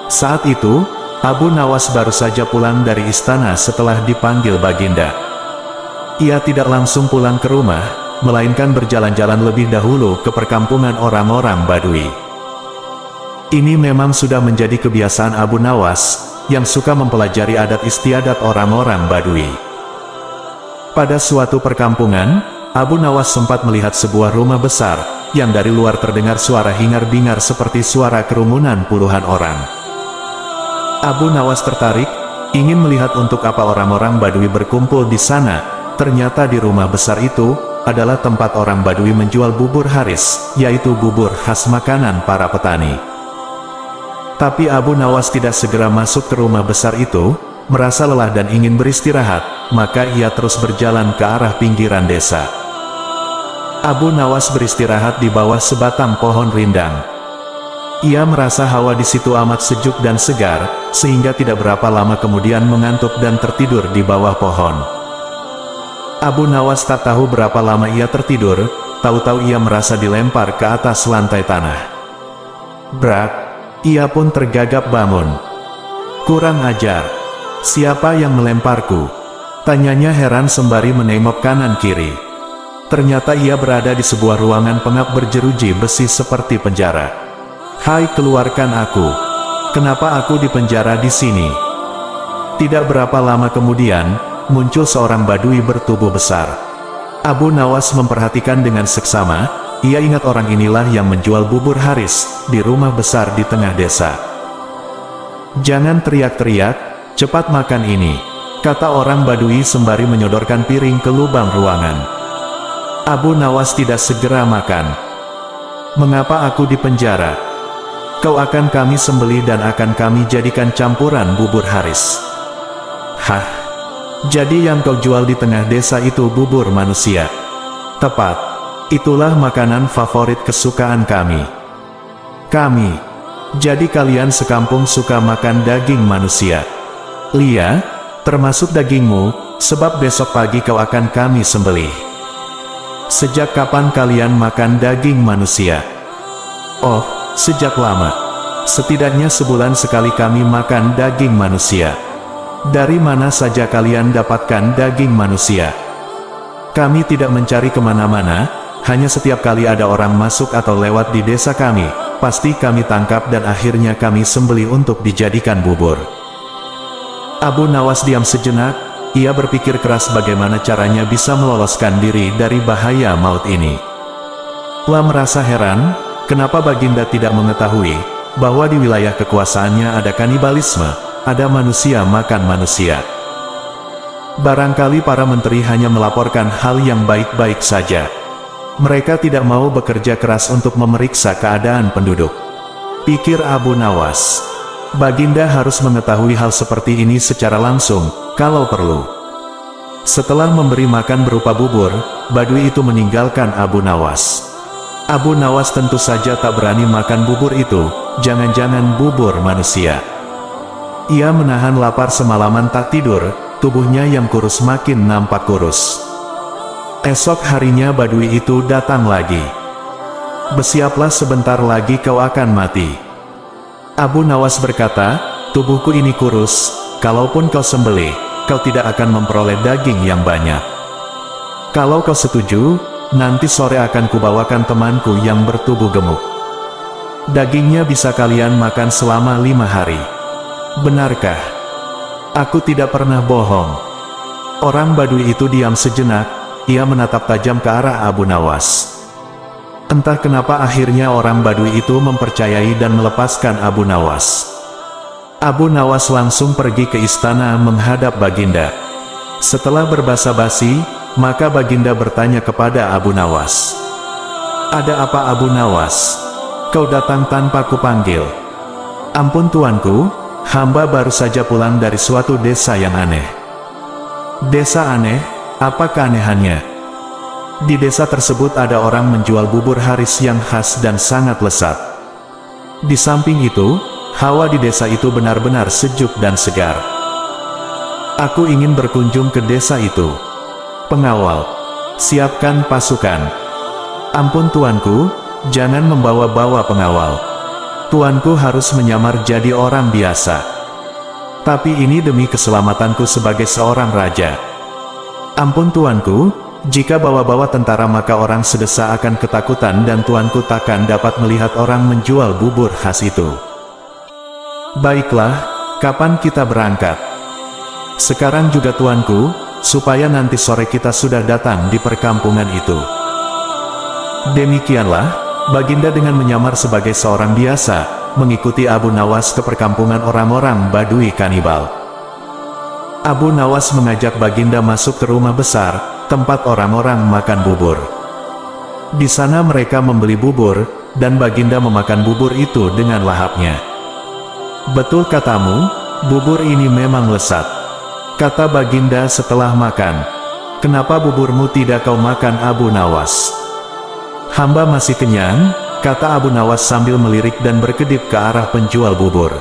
Saat itu, Abu Nawas baru saja pulang dari istana setelah dipanggil Baginda. Ia tidak langsung pulang ke rumah, melainkan berjalan-jalan lebih dahulu ke perkampungan orang-orang Badui. Ini memang sudah menjadi kebiasaan Abu Nawas, yang suka mempelajari adat istiadat orang-orang Badui. Pada suatu perkampungan, Abu Nawas sempat melihat sebuah rumah besar, yang dari luar terdengar suara hingar-bingar seperti suara kerumunan puluhan orang. Abu Nawas tertarik, ingin melihat untuk apa orang-orang Badui berkumpul di sana. Ternyata di rumah besar itu, adalah tempat orang Badui menjual bubur haris, yaitu bubur khas makanan para petani. Tapi Abu Nawas tidak segera masuk ke rumah besar itu, merasa lelah dan ingin beristirahat, maka ia terus berjalan ke arah pinggiran desa. Abu Nawas beristirahat di bawah sebatang pohon rindang. Ia merasa hawa di situ amat sejuk dan segar, sehingga tidak berapa lama kemudian mengantuk dan tertidur di bawah pohon. Abu Nawas tak tahu berapa lama ia tertidur, tahu-tahu ia merasa dilempar ke atas lantai tanah. Brak! Ia pun tergagap bangun. "Kurang ajar! Siapa yang melemparku?" tanyanya heran sembari menengok kanan kiri. Ternyata ia berada di sebuah ruangan pengap berjeruji besi seperti penjara. "Hai, keluarkan aku! Kenapa aku dipenjara di sini?" Tidak berapa lama kemudian, muncul seorang Badui bertubuh besar. Abu Nawas memperhatikan dengan seksama, ia ingat orang inilah yang menjual bubur haris, di rumah besar di tengah desa. "Jangan teriak-teriak, cepat makan ini," kata orang Badui sembari menyodorkan piring ke lubang ruangan. Abu Nawas tidak segera makan. "Mengapa aku dipenjara?" "Kau akan kami sembelih dan akan kami jadikan campuran bubur haris." "Hah? Jadi yang kau jual di tengah desa itu bubur manusia?" "Tepat. Itulah makanan favorit kesukaan kami." "Kami? Jadi kalian sekampung suka makan daging manusia?" "Lia, termasuk dagingmu, sebab besok pagi kau akan kami sembelih." "Sejak kapan kalian makan daging manusia?" "Oh, sejak lama. Setidaknya sebulan sekali kami makan daging manusia." "Dari mana saja kalian dapatkan daging manusia?" "Kami tidak mencari kemana-mana, hanya setiap kali ada orang masuk atau lewat di desa kami, pasti kami tangkap dan akhirnya kami sembelih untuk dijadikan bubur." Abu Nawas diam sejenak, ia berpikir keras bagaimana caranya bisa meloloskan diri dari bahaya maut ini. Ia merasa heran, kenapa Baginda tidak mengetahui bahwa di wilayah kekuasaannya ada kanibalisme, ada manusia makan manusia. Barangkali para menteri hanya melaporkan hal yang baik-baik saja. Mereka tidak mau bekerja keras untuk memeriksa keadaan penduduk. Pikir Abu Nawas. Baginda harus mengetahui hal seperti ini secara langsung, kalau perlu. Setelah memberi makan berupa bubur, Badui itu meninggalkan Abu Nawas. Abu Nawas tentu saja tak berani makan bubur itu, jangan-jangan bubur manusia. Ia menahan lapar semalaman tak tidur, tubuhnya yang kurus makin nampak kurus. Esok harinya Badui itu datang lagi. Bersiaplah, sebentar lagi kau akan mati. Abu Nawas berkata, tubuhku ini kurus, kalaupun kau sembelih, kau tidak akan memperoleh daging yang banyak. Kalau kau setuju, nanti sore akan kubawakan temanku yang bertubuh gemuk. Dagingnya bisa kalian makan selama 5 hari. Benarkah? Aku tidak pernah bohong. Orang Badui itu diam sejenak. Ia menatap tajam ke arah Abu Nawas. Entah kenapa akhirnya orang Badui itu mempercayai dan melepaskan Abu Nawas. Abu Nawas langsung pergi ke istana menghadap Baginda. Setelah berbasa-basi, maka Baginda bertanya kepada Abu Nawas. Ada apa Abu Nawas? Kau datang tanpa kupanggil. Ampun tuanku, hamba baru saja pulang dari suatu desa yang aneh. Desa aneh? Apa keanehannya? Di desa tersebut ada orang menjual bubur haris yang khas dan sangat lezat. Di samping itu, hawa di desa itu benar-benar sejuk dan segar. Aku ingin berkunjung ke desa itu. Pengawal, siapkan pasukan. Ampun tuanku, jangan membawa-bawa pengawal. Tuanku harus menyamar jadi orang biasa. Tapi ini demi keselamatanku sebagai seorang raja. Ampun tuanku, jika bawa-bawa tentara maka orang sedesa akan ketakutan dan tuanku takkan dapat melihat orang menjual bubur khas itu. Baiklah, kapan kita berangkat? Sekarang juga tuanku, supaya nanti sore kita sudah datang di perkampungan itu. Demikianlah, Baginda dengan menyamar sebagai seorang biasa, mengikuti Abu Nawas ke perkampungan orang-orang Badui kanibal. Abu Nawas mengajak Baginda masuk ke rumah besar, tempat orang-orang makan bubur. Di sana mereka membeli bubur, dan Baginda memakan bubur itu dengan lahapnya. Betul katamu, bubur ini memang lezat. Kata Baginda setelah makan. Kenapa buburmu tidak kau makan Abu Nawas? Hamba masih kenyang, kata Abu Nawas sambil melirik dan berkedip ke arah penjual bubur.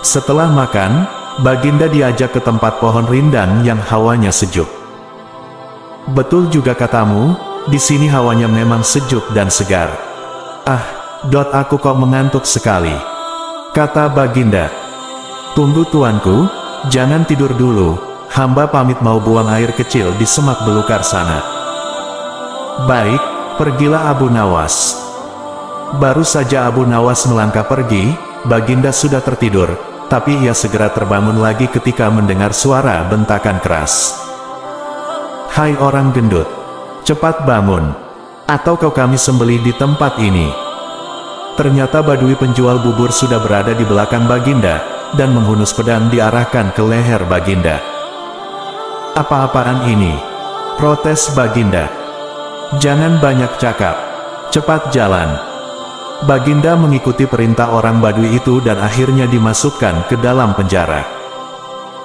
Setelah makan, Baginda diajak ke tempat pohon rindan yang hawanya sejuk. Betul juga katamu, di sini hawanya memang sejuk dan segar. Ah, aku kok mengantuk sekali, kata Baginda. Tunggu tuanku, jangan tidur dulu, hamba pamit mau buang air kecil di semak belukar sana. Baik, pergilah Abu Nawas. Baru saja Abu Nawas melangkah pergi, Baginda sudah tertidur. Tapi ia segera terbangun lagi ketika mendengar suara bentakan keras. Hai orang gendut, cepat bangun, atau kau kami sembelih di tempat ini. Ternyata Badui penjual bubur sudah berada di belakang Baginda, dan menghunus pedang diarahkan ke leher Baginda. Apa-apaan ini? Protes Baginda. Jangan banyak cakap, cepat jalan. Baginda mengikuti perintah orang Badui itu dan akhirnya dimasukkan ke dalam penjara.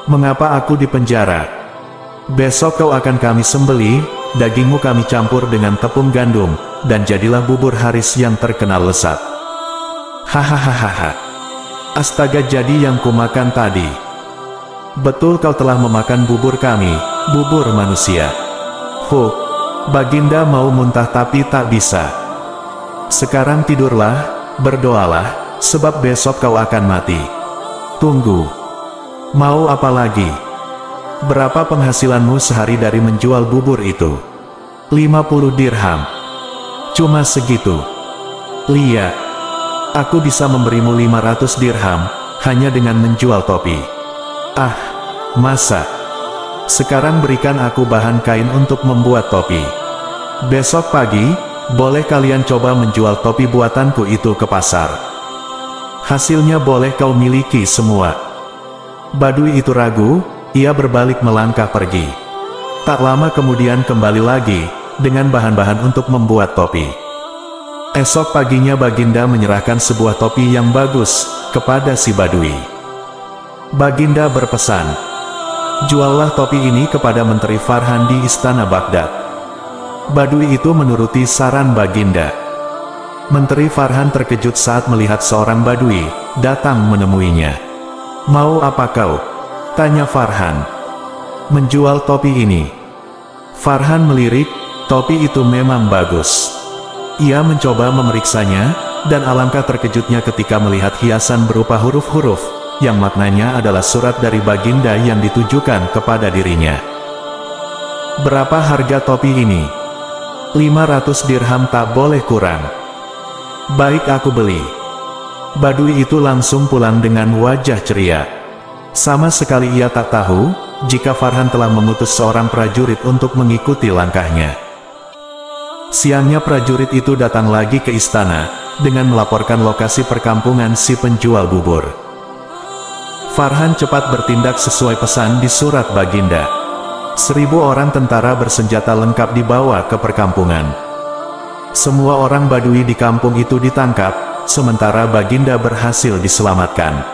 Mengapa aku di penjara? Besok kau akan kami sembelih, dagingmu kami campur dengan tepung gandum, dan jadilah bubur haris yang terkenal lezat. Hahaha. Astaga, jadi yang kumakan tadi. Betul kau telah memakan bubur kami, bubur manusia. Baginda mau muntah tapi tak bisa. Sekarang tidurlah, berdoalah, sebab besok kau akan mati. Tunggu. Mau apa lagi? Berapa penghasilanmu sehari dari menjual bubur itu? 50 dirham. Cuma segitu. Lihat. Aku bisa memberimu 500 dirham, hanya dengan menjual topi. Ah, masa? Sekarang berikan aku bahan kain untuk membuat topi. Besok pagi, boleh kalian coba menjual topi buatanku itu ke pasar. Hasilnya boleh kau miliki semua. Badui itu ragu, ia berbalik melangkah pergi. Tak lama kemudian kembali lagi, dengan bahan-bahan untuk membuat topi. Esok paginya Baginda menyerahkan sebuah topi yang bagus, kepada si Badui. Baginda berpesan, juallah topi ini kepada Menteri Farhan di Istana Baghdad. Badui itu menuruti saran Baginda. Menteri Farhan terkejut saat melihat seorang Badui datang menemuinya. Mau apa kau? Tanya Farhan. Menjual topi ini. Farhan melirik, topi itu memang bagus. Ia mencoba memeriksanya, dan alangkah terkejutnya ketika melihat hiasan berupa huruf-huruf, yang maknanya adalah surat dari Baginda yang ditujukan kepada dirinya. Berapa harga topi ini? 500 dirham, tak boleh kurang. Baik, aku beli. Badui itu langsung pulang dengan wajah ceria. Sama sekali ia tak tahu, jika Farhan telah mengutus seorang prajurit untuk mengikuti langkahnya. Siangnya prajurit itu datang lagi ke istana, dengan melaporkan lokasi perkampungan si penjual bubur. Farhan cepat bertindak sesuai pesan di surat Baginda. 1000 orang tentara bersenjata lengkap dibawa ke perkampungan. Semua orang Badui di kampung itu ditangkap, sementara Baginda berhasil diselamatkan.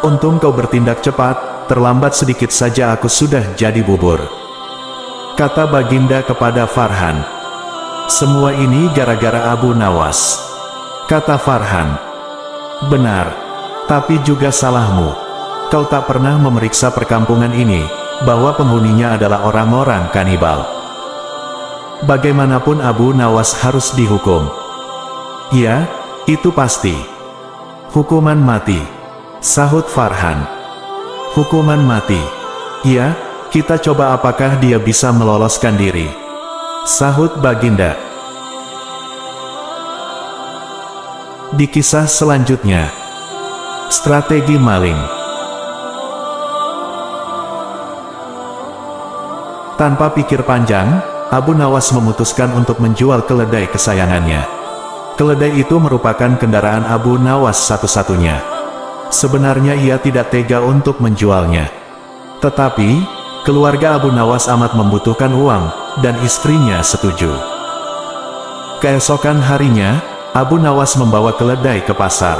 Untung kau bertindak cepat, terlambat sedikit saja aku sudah jadi bubur, kata Baginda kepada Farhan. Semua ini gara-gara Abu Nawas, kata Farhan. Benar, tapi juga salahmu. Kau tak pernah memeriksa perkampungan ini, bahwa penghuninya adalah orang-orang kanibal. Bagaimanapun Abu Nawas harus dihukum. Ya, itu pasti. Hukuman mati, sahut Farhan. Hukuman mati. Ya, kita coba apakah dia bisa meloloskan diri, sahut Baginda. Di kisah selanjutnya, strategi maling. Tanpa pikir panjang, Abu Nawas memutuskan untuk menjual keledai kesayangannya. Keledai itu merupakan kendaraan Abu Nawas satu-satunya. Sebenarnya ia tidak tega untuk menjualnya. Tetapi, keluarga Abu Nawas amat membutuhkan uang, dan istrinya setuju. Keesokan harinya, Abu Nawas membawa keledai ke pasar.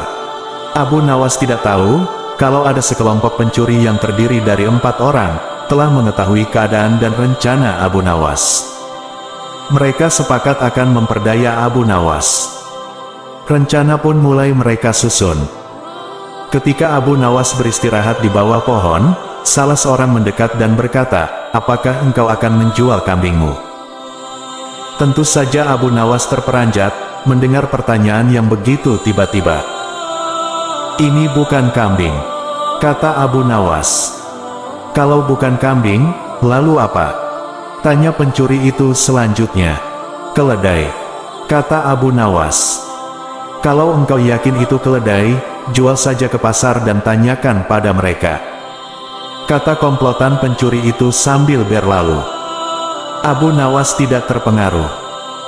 Abu Nawas tidak tahu, kalau ada sekelompok pencuri yang terdiri dari 4 orang, telah mengetahui keadaan dan rencana Abu Nawas. Mereka sepakat akan memperdaya Abu Nawas. Rencana pun mulai mereka susun. Ketika Abu Nawas beristirahat di bawah pohon, salah seorang mendekat dan berkata, apakah engkau akan menjual kambingmu? Tentu saja Abu Nawas terperanjat, mendengar pertanyaan yang begitu tiba-tiba. Ini bukan kambing, kata Abu Nawas. Kalau bukan kambing, lalu apa? Tanya pencuri itu selanjutnya. Keledai, kata Abu Nawas. Kalau engkau yakin itu keledai, jual saja ke pasar dan tanyakan pada mereka, kata komplotan pencuri itu sambil berlalu. Abu Nawas tidak terpengaruh.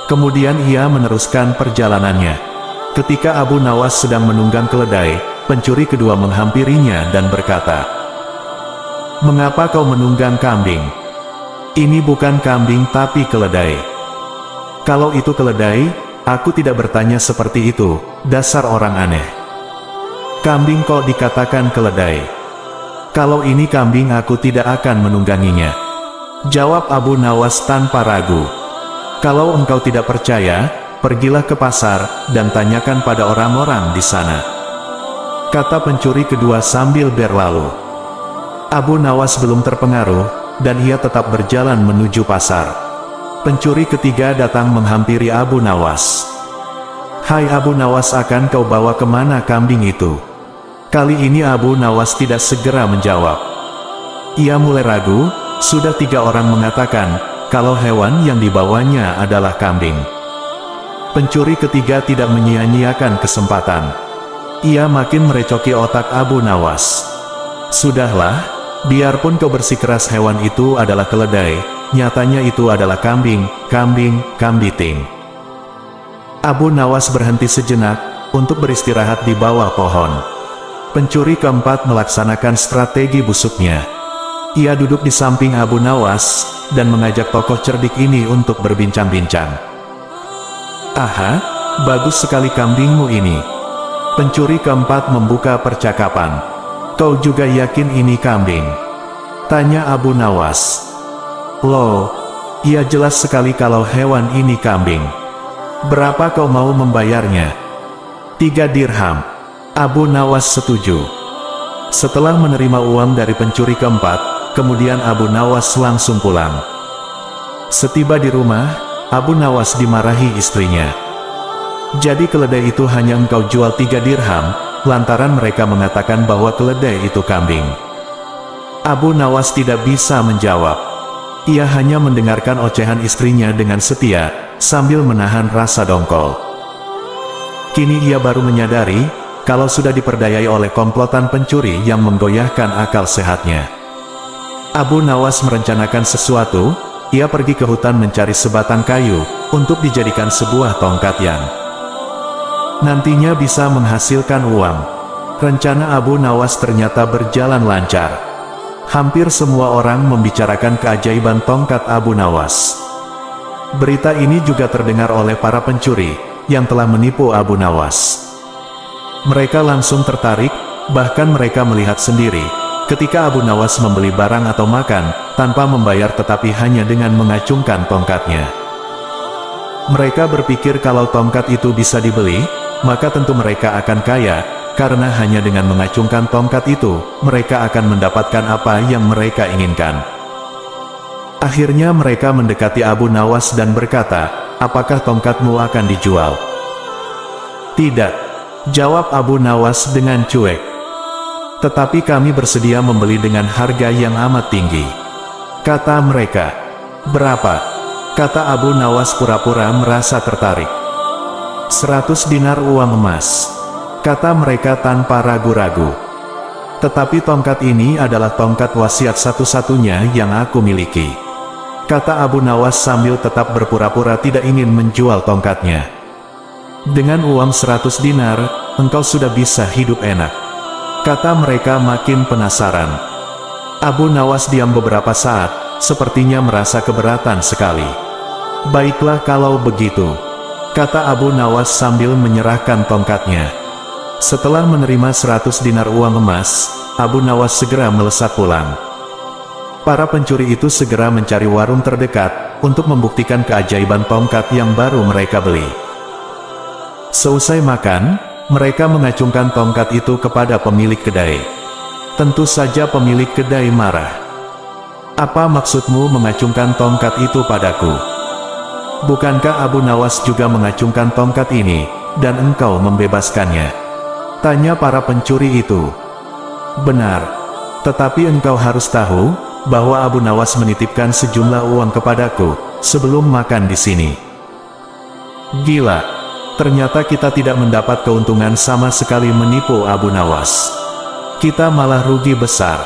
Kemudian ia meneruskan perjalanannya. Ketika Abu Nawas sedang menunggang keledai, pencuri kedua menghampirinya dan berkata, mengapa kau menunggang kambing? Ini bukan kambing tapi keledai. Kalau itu keledai, aku tidak bertanya seperti itu, dasar orang aneh. Kambing kok dikatakan keledai? Kalau ini kambing aku tidak akan menungganginya, jawab Abu Nawas tanpa ragu. Kalau engkau tidak percaya, pergilah ke pasar, dan tanyakan pada orang-orang di sana, kata pencuri kedua sambil berlalu. Abu Nawas belum terpengaruh, dan ia tetap berjalan menuju pasar. Pencuri ketiga datang menghampiri Abu Nawas. Hai Abu Nawas, akan kau bawa kemana kambing itu? Kali ini Abu Nawas tidak segera menjawab. Ia mulai ragu, sudah 3 orang mengatakan, kalau hewan yang dibawanya adalah kambing. Pencuri ketiga tidak menyia-nyiakan kesempatan. Ia makin merecoki otak Abu Nawas. Sudahlah, Biarpun kau bersikeras hewan itu adalah keledai, nyatanya itu adalah kambing, kambiting. Abu Nawas berhenti sejenak, untuk beristirahat di bawah pohon. Pencuri keempat melaksanakan strategi busuknya. Ia duduk di samping Abu Nawas, dan mengajak tokoh cerdik ini untuk berbincang-bincang. "Aha, bagus sekali kambingmu ini." Pencuri keempat membuka percakapan. "Kau juga yakin ini kambing?" tanya Abu Nawas. "Loh, iya jelas sekali kalau hewan ini kambing. Berapa kau mau membayarnya?" 3 dirham. Abu Nawas setuju. Setelah menerima uang dari pencuri keempat, kemudian Abu Nawas langsung pulang. Setiba di rumah, Abu Nawas dimarahi istrinya. "Jadi keledai itu hanya engkau jual 3 dirham, lantaran mereka mengatakan bahwa keledai itu kambing." Abu Nawas tidak bisa menjawab. Ia hanya mendengarkan ocehan istrinya dengan setia, sambil menahan rasa dongkol. Kini ia baru menyadari, kalau sudah diperdayai oleh komplotan pencuri yang menggoyahkan akal sehatnya. Abu Nawas merencanakan sesuatu. Ia pergi ke hutan mencari sebatang kayu, untuk dijadikan sebuah tongkat yang nantinya bisa menghasilkan uang. Rencana Abu Nawas ternyata berjalan lancar. Hampir semua orang membicarakan keajaiban tongkat Abu Nawas. Berita ini juga terdengar oleh para pencuri, yang telah menipu Abu Nawas. Mereka langsung tertarik, bahkan mereka melihat sendiri, ketika Abu Nawas membeli barang atau makan, tanpa membayar tetapi hanya dengan mengacungkan tongkatnya. Mereka berpikir kalau tongkat itu bisa dibeli, maka tentu mereka akan kaya, karena hanya dengan mengacungkan tongkat itu, mereka akan mendapatkan apa yang mereka inginkan. Akhirnya mereka mendekati Abu Nawas dan berkata, "Apakah tongkatmu akan dijual?" "Tidak," jawab Abu Nawas dengan cuek. "Tetapi kami bersedia membeli dengan harga yang amat tinggi," kata mereka. "Berapa?" kata Abu Nawas pura-pura merasa tertarik. 100 dinar uang emas, kata mereka tanpa ragu-ragu. "Tetapi tongkat ini adalah tongkat wasiat satu-satunya yang aku miliki," kata Abu Nawas sambil tetap berpura-pura tidak ingin menjual tongkatnya. "Dengan uang 100 dinar, engkau sudah bisa hidup enak," kata mereka makin penasaran. Abu Nawas diam beberapa saat, sepertinya merasa keberatan sekali. "Baiklah kalau begitu," kata Abu Nawas sambil menyerahkan tongkatnya. Setelah menerima 100 dinar uang emas, Abu Nawas segera melesat pulang. Para pencuri itu segera mencari warung terdekat, untuk membuktikan keajaiban tongkat yang baru mereka beli. Seusai makan, mereka mengacungkan tongkat itu kepada pemilik kedai. Tentu saja pemilik kedai marah. "Apa maksudmu mengacungkan tongkat itu padaku? Bukankah Abu Nawas juga mengacungkan tongkat ini, dan engkau membebaskannya?" tanya para pencuri itu. "Benar. Tetapi engkau harus tahu, bahwa Abu Nawas menitipkan sejumlah uang kepadaku, sebelum makan di sini." "Gila. Ternyata kita tidak mendapat keuntungan sama sekali menipu Abu Nawas. Kita malah rugi besar,"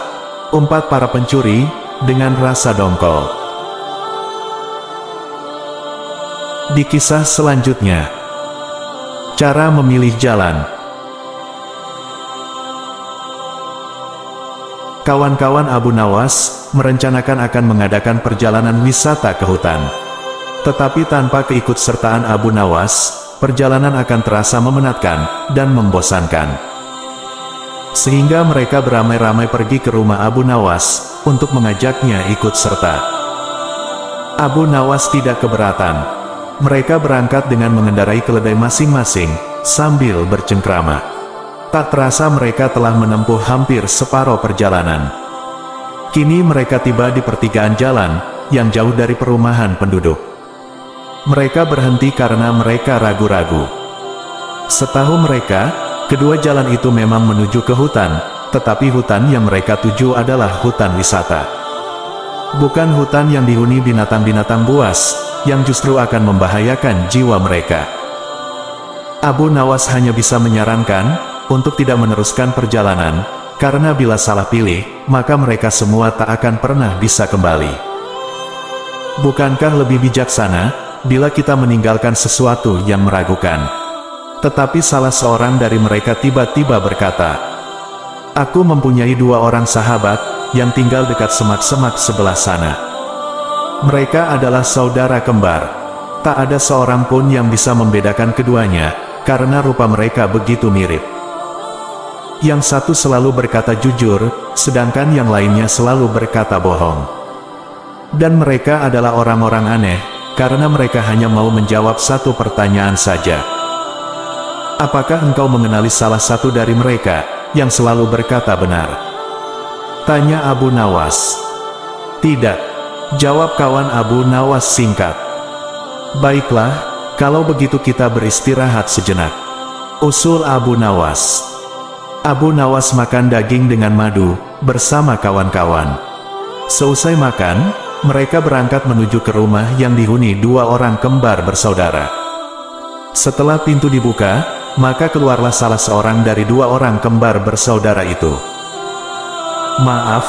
umpat para pencuri, dengan rasa dongkol. Di kisah selanjutnya, cara memilih jalan. Kawan-kawan Abu Nawas merencanakan akan mengadakan perjalanan wisata ke hutan. Tetapi tanpa keikutsertaan Abu Nawas, perjalanan akan terasa memenatkan dan membosankan. Sehingga mereka beramai-ramai pergi ke rumah Abu Nawas untuk mengajaknya ikut serta. Abu Nawas tidak keberatan. Mereka berangkat dengan mengendarai keledai masing-masing, sambil bercengkrama. Tak terasa mereka telah menempuh hampir separuh perjalanan. Kini mereka tiba di pertigaan jalan, yang jauh dari perumahan penduduk. Mereka berhenti karena mereka ragu-ragu. Setahu mereka, kedua jalan itu memang menuju ke hutan, tetapi hutan yang mereka tuju adalah hutan wisata. Bukan hutan yang dihuni binatang-binatang buas, yang justru akan membahayakan jiwa mereka. Abu Nawas hanya bisa menyarankan, untuk tidak meneruskan perjalanan, karena bila salah pilih, maka mereka semua tak akan pernah bisa kembali. Bukankah lebih bijaksana, bila kita meninggalkan sesuatu yang meragukan? Tetapi salah seorang dari mereka tiba-tiba berkata, "Aku mempunyai 2 orang sahabat, yang tinggal dekat semak-semak sebelah sana. Mereka adalah saudara kembar. Tak ada seorang pun yang bisa membedakan keduanya, karena rupa mereka begitu mirip. Yang satu selalu berkata jujur, sedangkan yang lainnya selalu berkata bohong. Dan mereka adalah orang-orang aneh, karena mereka hanya mau menjawab satu pertanyaan saja. Apakah engkau mengenali salah satu dari mereka, yang selalu berkata benar?" tanya Abu Nawas. "Tidak," jawab kawan Abu Nawas singkat. "Baiklah, kalau begitu kita beristirahat sejenak," usul Abu Nawas. Abu Nawas makan daging dengan madu, bersama kawan-kawan. Seusai makan, mereka berangkat menuju ke rumah yang dihuni 2 orang kembar bersaudara. Setelah pintu dibuka, maka keluarlah salah seorang dari 2 orang kembar bersaudara itu. "Maaf,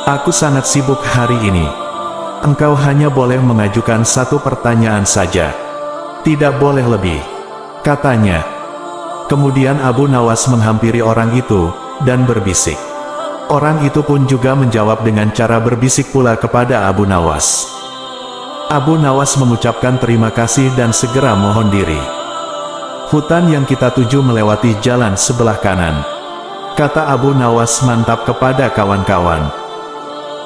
aku sangat sibuk hari ini. Engkau hanya boleh mengajukan 1 pertanyaan saja. Tidak boleh lebih," katanya. Kemudian Abu Nawas menghampiri orang itu, dan berbisik. Orang itu pun juga menjawab dengan cara berbisik pula kepada Abu Nawas. Abu Nawas mengucapkan terima kasih dan segera mohon diri. "Hutan yang kita tuju melewati jalan sebelah kanan," kata Abu Nawas mantap kepada kawan-kawan.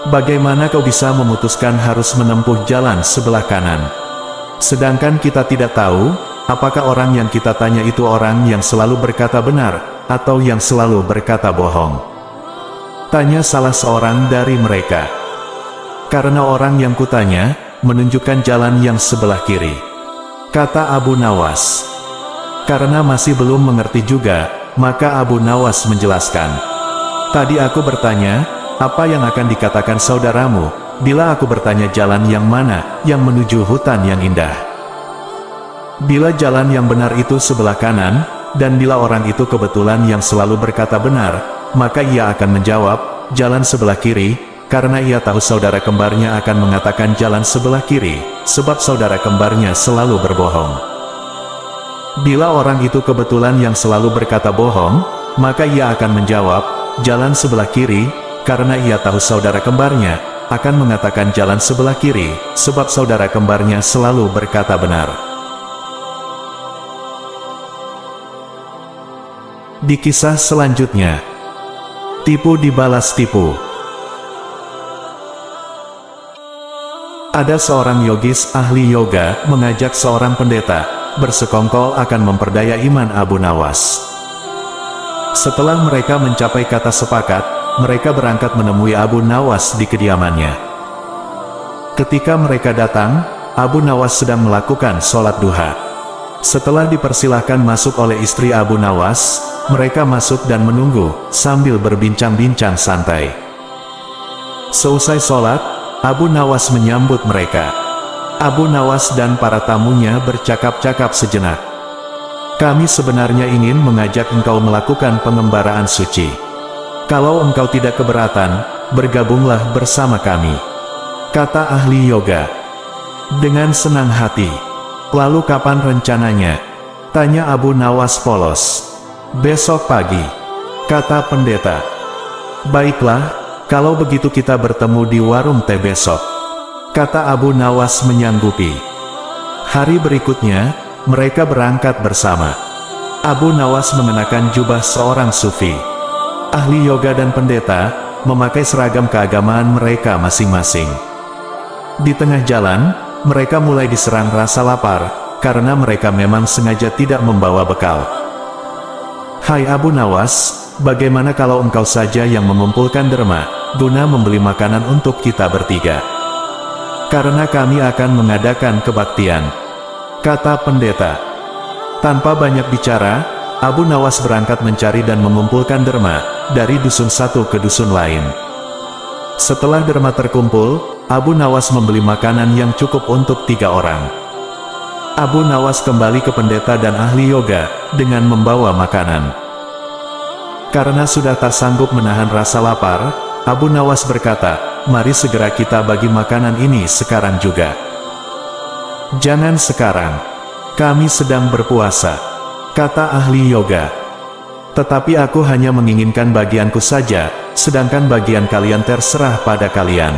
"Bagaimana kau bisa memutuskan harus menempuh jalan sebelah kanan? Sedangkan kita tidak tahu, apakah orang yang kita tanya itu orang yang selalu berkata benar, atau yang selalu berkata bohong?" tanya salah seorang dari mereka. "Karena orang yang kutanya, menunjukkan jalan yang sebelah kiri," kata Abu Nawas. Karena masih belum mengerti juga, maka Abu Nawas menjelaskan, "Tadi aku bertanya, apa yang akan dikatakan saudaramu, bila aku bertanya jalan yang mana, yang menuju hutan yang indah? Bila jalan yang benar itu sebelah kanan, dan bila orang itu kebetulan yang selalu berkata benar, maka ia akan menjawab, jalan sebelah kiri, karena ia tahu saudara kembarnya akan mengatakan jalan sebelah kiri, sebab saudara kembarnya selalu berbohong. Bila orang itu kebetulan yang selalu berkata bohong, maka ia akan menjawab, jalan sebelah kiri, karena ia tahu saudara kembarnya akan mengatakan jalan sebelah kiri, sebab saudara kembarnya selalu berkata benar." Di kisah selanjutnya, tipu dibalas tipu. Ada seorang yogis ahli yoga mengajak seorang pendeta bersekongkol akan memperdaya iman Abu Nawas. Setelah mereka mencapai kata sepakat, mereka berangkat menemui Abu Nawas di kediamannya. Ketika mereka datang, Abu Nawas sedang melakukan sholat duha. Setelah dipersilahkan masuk oleh istri Abu Nawas, mereka masuk dan menunggu, sambil berbincang-bincang santai. Seusai sholat, Abu Nawas menyambut mereka. Abu Nawas dan para tamunya bercakap-cakap sejenak. "Kami sebenarnya ingin mengajak engkau melakukan pengembaraan suci. Kalau engkau tidak keberatan, bergabunglah bersama kami," kata ahli yoga. "Dengan senang hati." "Lalu kapan rencananya?" tanya Abu Nawas polos. "Besok pagi," kata pendeta. "Baiklah, kalau begitu kita bertemu di warung teh besok," kata Abu Nawas menyanggupi. Hari berikutnya, mereka berangkat bersama. Abu Nawas mengenakan jubah seorang sufi. Ahli yoga dan pendeta memakai seragam keagamaan mereka masing-masing. Di tengah jalan, mereka mulai diserang rasa lapar, karena mereka memang sengaja tidak membawa bekal. "Hai Abu Nawas, bagaimana kalau engkau saja yang mengumpulkan derma, guna membeli makanan untuk kita bertiga? Karena kami akan mengadakan kebaktian," kata pendeta. Tanpa banyak bicara, Abu Nawas berangkat mencari dan mengumpulkan derma, dari dusun satu ke dusun lain. Setelah derma terkumpul, Abu Nawas membeli makanan yang cukup untuk 3 orang. Abu Nawas kembali ke pendeta dan ahli yoga, dengan membawa makanan. Karena sudah tak sanggup menahan rasa lapar, Abu Nawas berkata, "Mari segera kita bagi makanan ini sekarang juga." "Jangan sekarang. Kami sedang berpuasa," kata ahli yoga. "Tetapi aku hanya menginginkan bagianku saja, sedangkan bagian kalian terserah pada kalian,"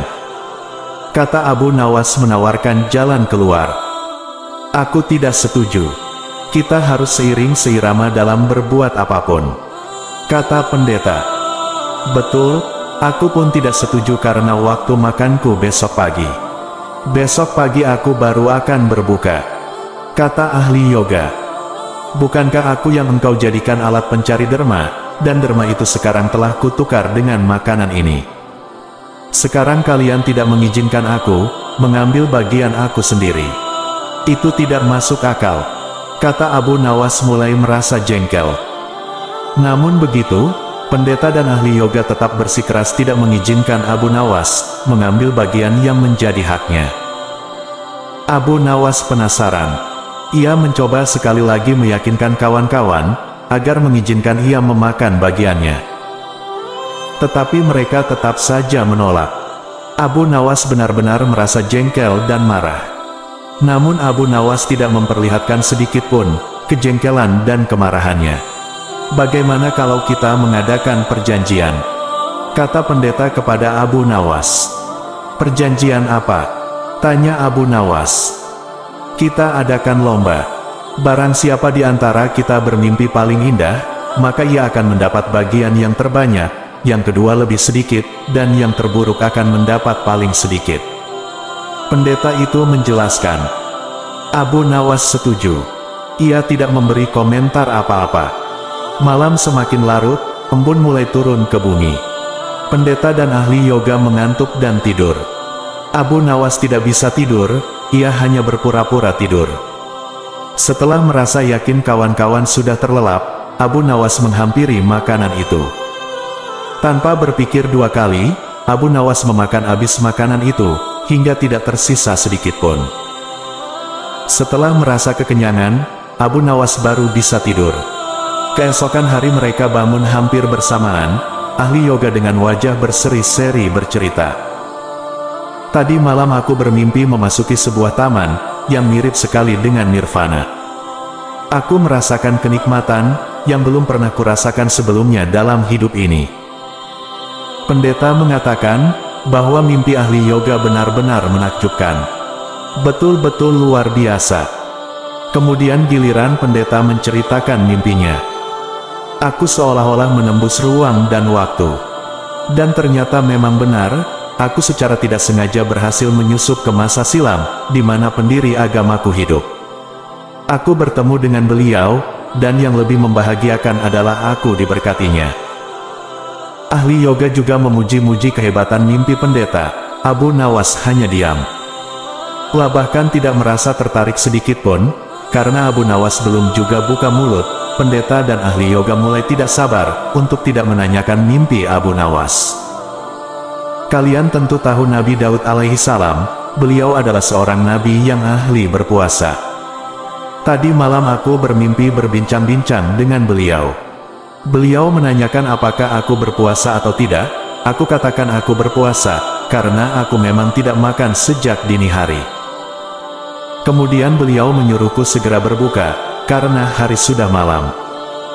kata Abu Nawas menawarkan jalan keluar. "Aku tidak setuju. Kita harus seiring seirama dalam berbuat apapun," kata pendeta. "Betul, aku pun tidak setuju karena waktu makanku besok pagi. Besok pagi aku baru akan berbuka," kata ahli yoga. "Bukankah aku yang engkau jadikan alat pencari derma, dan derma itu sekarang telah kutukar dengan makanan ini? Sekarang kalian tidak mengizinkan aku mengambil bagian aku sendiri. Itu tidak masuk akal," kata Abu Nawas mulai merasa jengkel. Namun begitu, pendeta dan ahli yoga tetap bersikeras tidak mengizinkan Abu Nawas mengambil bagian yang menjadi haknya. Abu Nawas penasaran. Ia mencoba sekali lagi meyakinkan kawan-kawan agar mengizinkan ia memakan bagiannya. Tetapi mereka tetap saja menolak. Abu Nawas benar-benar merasa jengkel dan marah. Namun Abu Nawas tidak memperlihatkan sedikit pun kejengkelan dan kemarahannya. "Bagaimana kalau kita mengadakan perjanjian?" kata pendeta kepada Abu Nawas. "Perjanjian apa?" tanya Abu Nawas. "Kita adakan lomba. Barang siapa di antara kita bermimpi paling indah, maka ia akan mendapat bagian yang terbanyak, yang kedua lebih sedikit, dan yang terburuk akan mendapat paling sedikit." Pendeta itu menjelaskan. Abu Nawas setuju. Ia tidak memberi komentar apa-apa. Malam semakin larut, embun mulai turun ke bumi. Pendeta dan ahli yoga mengantuk dan tidur. Abu Nawas tidak bisa tidur, ia hanya berpura-pura tidur. Setelah merasa yakin kawan-kawan sudah terlelap, Abu Nawas menghampiri makanan itu. Tanpa berpikir dua kali, Abu Nawas memakan habis makanan itu, hingga tidak tersisa sedikit pun. Setelah merasa kekenyangan, Abu Nawas baru bisa tidur. Keesokan hari mereka bangun hampir bersamaan. Ahli yoga dengan wajah berseri-seri bercerita. "Tadi malam aku bermimpi memasuki sebuah taman, yang mirip sekali dengan nirvana. Aku merasakan kenikmatan, yang belum pernah kurasakan sebelumnya dalam hidup ini." Pendeta mengatakan, bahwa mimpi ahli yoga benar-benar menakjubkan. Betul-betul luar biasa. Kemudian giliran pendeta menceritakan mimpinya. "Aku seolah-olah menembus ruang dan waktu. Dan ternyata memang benar, aku secara tidak sengaja berhasil menyusup ke masa silam, di mana pendiri agamaku hidup. Aku bertemu dengan beliau, dan yang lebih membahagiakan adalah aku diberkatinya." Ahli yoga juga memuji-muji kehebatan mimpi pendeta. Abu Nawas hanya diam. Bahkan tidak merasa tertarik sedikit pun, karena Abu Nawas belum juga buka mulut. Pendeta dan ahli yoga mulai tidak sabar untuk tidak menanyakan mimpi Abu Nawas. "Kalian tentu tahu Nabi Daud alaihi salam, beliau adalah seorang nabi yang ahli berpuasa. Tadi malam aku bermimpi berbincang-bincang dengan beliau. Beliau menanyakan apakah aku berpuasa atau tidak. Aku katakan aku berpuasa, karena aku memang tidak makan sejak dini hari. Kemudian beliau menyuruhku segera berbuka, karena hari sudah malam.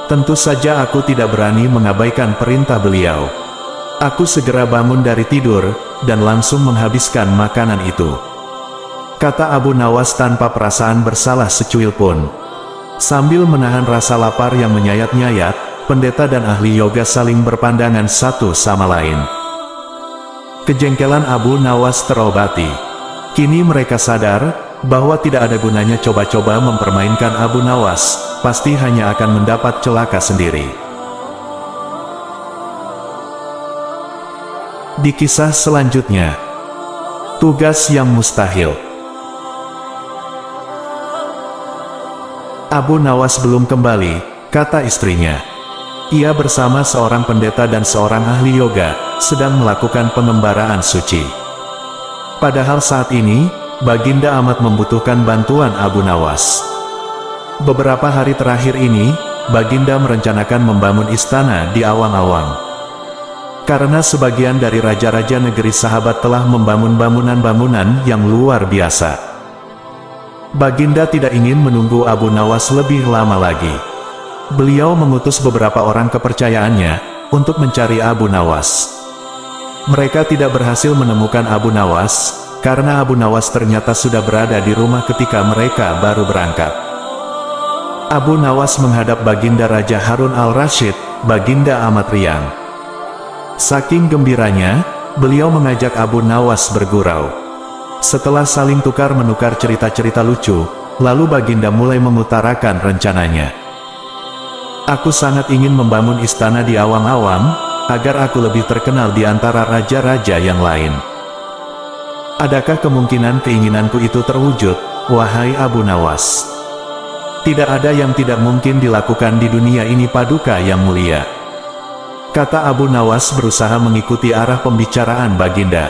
Tentu saja aku tidak berani mengabaikan perintah beliau. Aku segera bangun dari tidur, dan langsung menghabiskan makanan itu," kata Abu Nawas tanpa perasaan bersalah secuil pun. Sambil menahan rasa lapar yang menyayat-nyayat, pendeta dan ahli yoga saling berpandangan satu sama lain. Kejengkelan Abu Nawas terobati. Kini mereka sadar bahwa tidak ada gunanya coba-coba mempermainkan Abu Nawas, pasti hanya akan mendapat celaka sendiri. Di kisah selanjutnya, tugas yang mustahil. Abu Nawas belum kembali, kata istrinya. Ia bersama seorang pendeta dan seorang ahli yoga, sedang melakukan pengembaraan suci. Padahal saat ini, Baginda amat membutuhkan bantuan Abu Nawas. Beberapa hari terakhir ini, Baginda merencanakan membangun istana di awang-awang. Karena sebagian dari raja-raja negeri sahabat telah membangun bangunan-bangunan yang luar biasa. Baginda tidak ingin menunggu Abu Nawas lebih lama lagi. Beliau mengutus beberapa orang kepercayaannya untuk mencari Abu Nawas. Mereka tidak berhasil menemukan Abu Nawas, karena Abu Nawas ternyata sudah berada di rumah ketika mereka baru berangkat. Abu Nawas menghadap Baginda Raja Harun al-Rasyid. Baginda amat riang. Saking gembiranya, beliau mengajak Abu Nawas bergurau. Setelah saling tukar-menukar cerita-cerita lucu, lalu Baginda mulai mengutarakan rencananya. Aku sangat ingin membangun istana di awang-awang, agar aku lebih terkenal di antara raja-raja yang lain. Adakah kemungkinan keinginanku itu terwujud, wahai Abu Nawas? Tidak ada yang tidak mungkin dilakukan di dunia ini, Paduka yang mulia. Kata Abu Nawas berusaha mengikuti arah pembicaraan Baginda.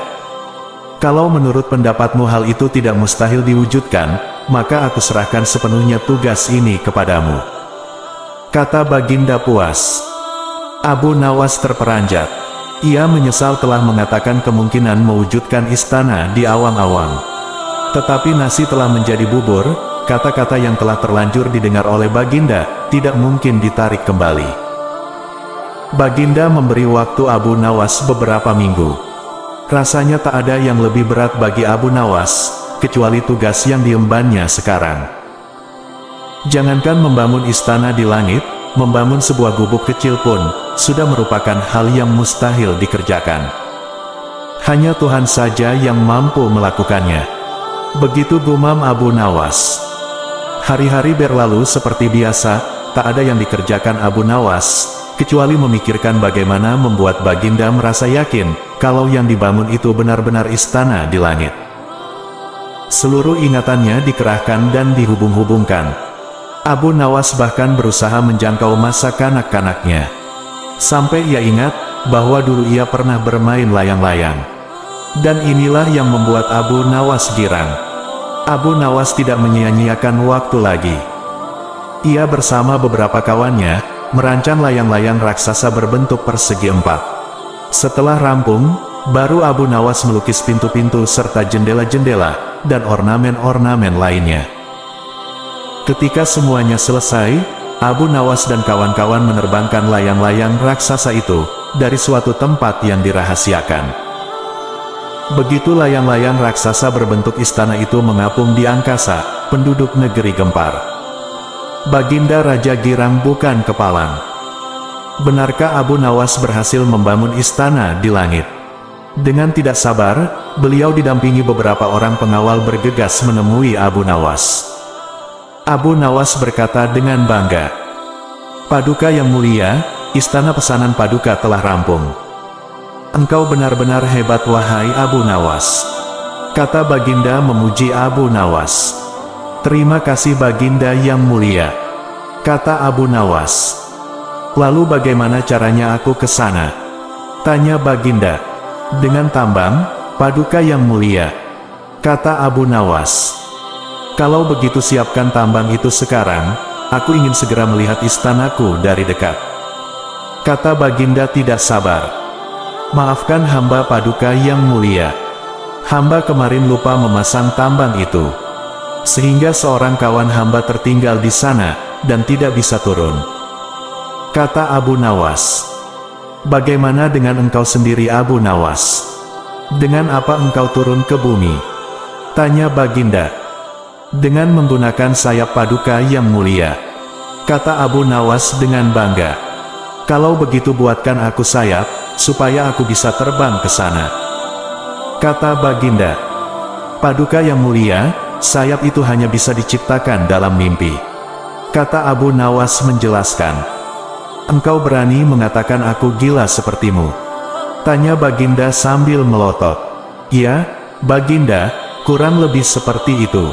Kalau menurut pendapatmu hal itu tidak mustahil diwujudkan, maka aku serahkan sepenuhnya tugas ini kepadamu. Kata Baginda puas. Abu Nawas terperanjat. Ia menyesal telah mengatakan kemungkinan mewujudkan istana di awang-awang. Tetapi nasi telah menjadi bubur, kata-kata yang telah terlanjur didengar oleh Baginda, tidak mungkin ditarik kembali. Baginda memberi waktu Abu Nawas beberapa minggu. Rasanya tak ada yang lebih berat bagi Abu Nawas, kecuali tugas yang diembannya sekarang. Jangankan membangun istana di langit, membangun sebuah gubuk kecil pun, sudah merupakan hal yang mustahil dikerjakan. Hanya Tuhan saja yang mampu melakukannya. Begitu gumam Abu Nawas. Hari-hari berlalu seperti biasa, tak ada yang dikerjakan Abu Nawas, kecuali memikirkan bagaimana membuat Baginda merasa yakin, kalau yang dibangun itu benar-benar istana di langit. Seluruh ingatannya dikerahkan dan dihubung-hubungkan. Abu Nawas bahkan berusaha menjangkau masa kanak-kanaknya. Sampai ia ingat, bahwa dulu ia pernah bermain layang-layang. Dan inilah yang membuat Abu Nawas girang. Abu Nawas tidak menyia-nyiakan waktu lagi. Ia bersama beberapa kawannya, merancang layang-layang raksasa berbentuk persegi 4. Setelah rampung, baru Abu Nawas melukis pintu-pintu serta jendela-jendela, dan ornamen-ornamen lainnya. Ketika semuanya selesai, Abu Nawas dan kawan-kawan menerbangkan layang-layang raksasa itu, dari suatu tempat yang dirahasiakan. Begitu layang-layang raksasa berbentuk istana itu mengapung di angkasa, penduduk negeri gempar. Baginda Raja girang bukan kepalang. Benarkah Abu Nawas berhasil membangun istana di langit? Dengan tidak sabar, beliau didampingi beberapa orang pengawal bergegas menemui Abu Nawas. Abu Nawas berkata dengan bangga, Paduka yang mulia, istana pesanan Paduka telah rampung. Engkau benar-benar hebat wahai Abu Nawas. Kata Baginda memuji Abu Nawas. Terima kasih Baginda yang mulia. Kata Abu Nawas. Lalu bagaimana caranya aku ke sana? Tanya Baginda. Dengan tambang, Paduka yang mulia. Kata Abu Nawas. Kalau begitu siapkan tambang itu sekarang, aku ingin segera melihat istanaku dari dekat. Kata Baginda tidak sabar. Maafkan hamba Paduka yang mulia. Hamba kemarin lupa memasang tambang itu. Sehingga seorang kawan hamba tertinggal di sana, dan tidak bisa turun. Kata Abu Nawas. Bagaimana dengan engkau sendiri Abu Nawas? Dengan apa engkau turun ke bumi? Tanya Baginda. Dengan menggunakan sayap Paduka yang mulia. Kata Abu Nawas dengan bangga. Kalau begitu buatkan aku sayap, supaya aku bisa terbang ke sana. Kata Baginda. Paduka yang mulia, sayap itu hanya bisa diciptakan dalam mimpi. Kata Abu Nawas menjelaskan. Engkau berani mengatakan aku gila sepertimu? Tanya Baginda sambil melotot. Ya, Baginda, kurang lebih seperti itu.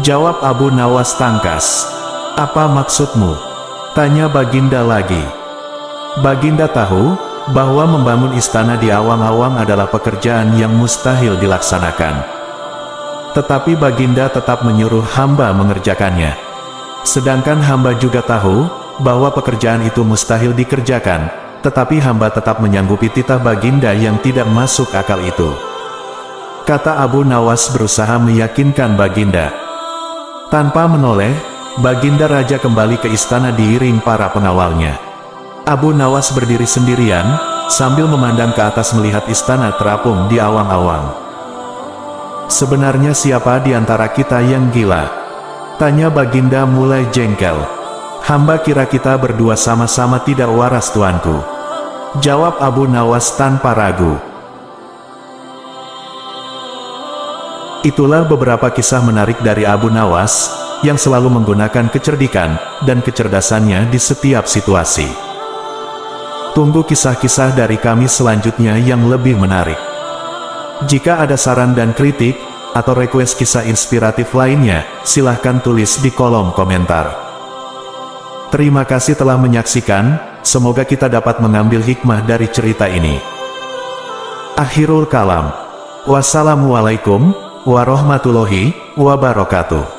Jawab Abu Nawas tangkas. Apa maksudmu? Tanya Baginda lagi. Baginda tahu, bahwa membangun istana di awang-awang adalah pekerjaan yang mustahil dilaksanakan. Tetapi Baginda tetap menyuruh hamba mengerjakannya. Sedangkan hamba juga tahu, bahwa pekerjaan itu mustahil dikerjakan, tetapi hamba tetap menyanggupi titah Baginda yang tidak masuk akal itu. Kata Abu Nawas berusaha meyakinkan Baginda. Tanpa menoleh, Baginda Raja kembali ke istana diiring para pengawalnya. Abu Nawas berdiri sendirian, sambil memandang ke atas melihat istana terapung di awang-awang. Sebenarnya siapa di antara kita yang gila? Tanya Baginda mulai jengkel. Hamba kira kita berdua sama-sama tidak waras tuanku. Jawab Abu Nawas tanpa ragu. Itulah beberapa kisah menarik dari Abu Nawas, yang selalu menggunakan kecerdikan dan kecerdasannya di setiap situasi. Tunggu kisah-kisah dari kami selanjutnya yang lebih menarik. Jika ada saran dan kritik, atau request kisah inspiratif lainnya, silahkan tulis di kolom komentar. Terima kasih telah menyaksikan, semoga kita dapat mengambil hikmah dari cerita ini. Akhirul kalam. Wassalamualaikum warahmatullahi wabarakatuh.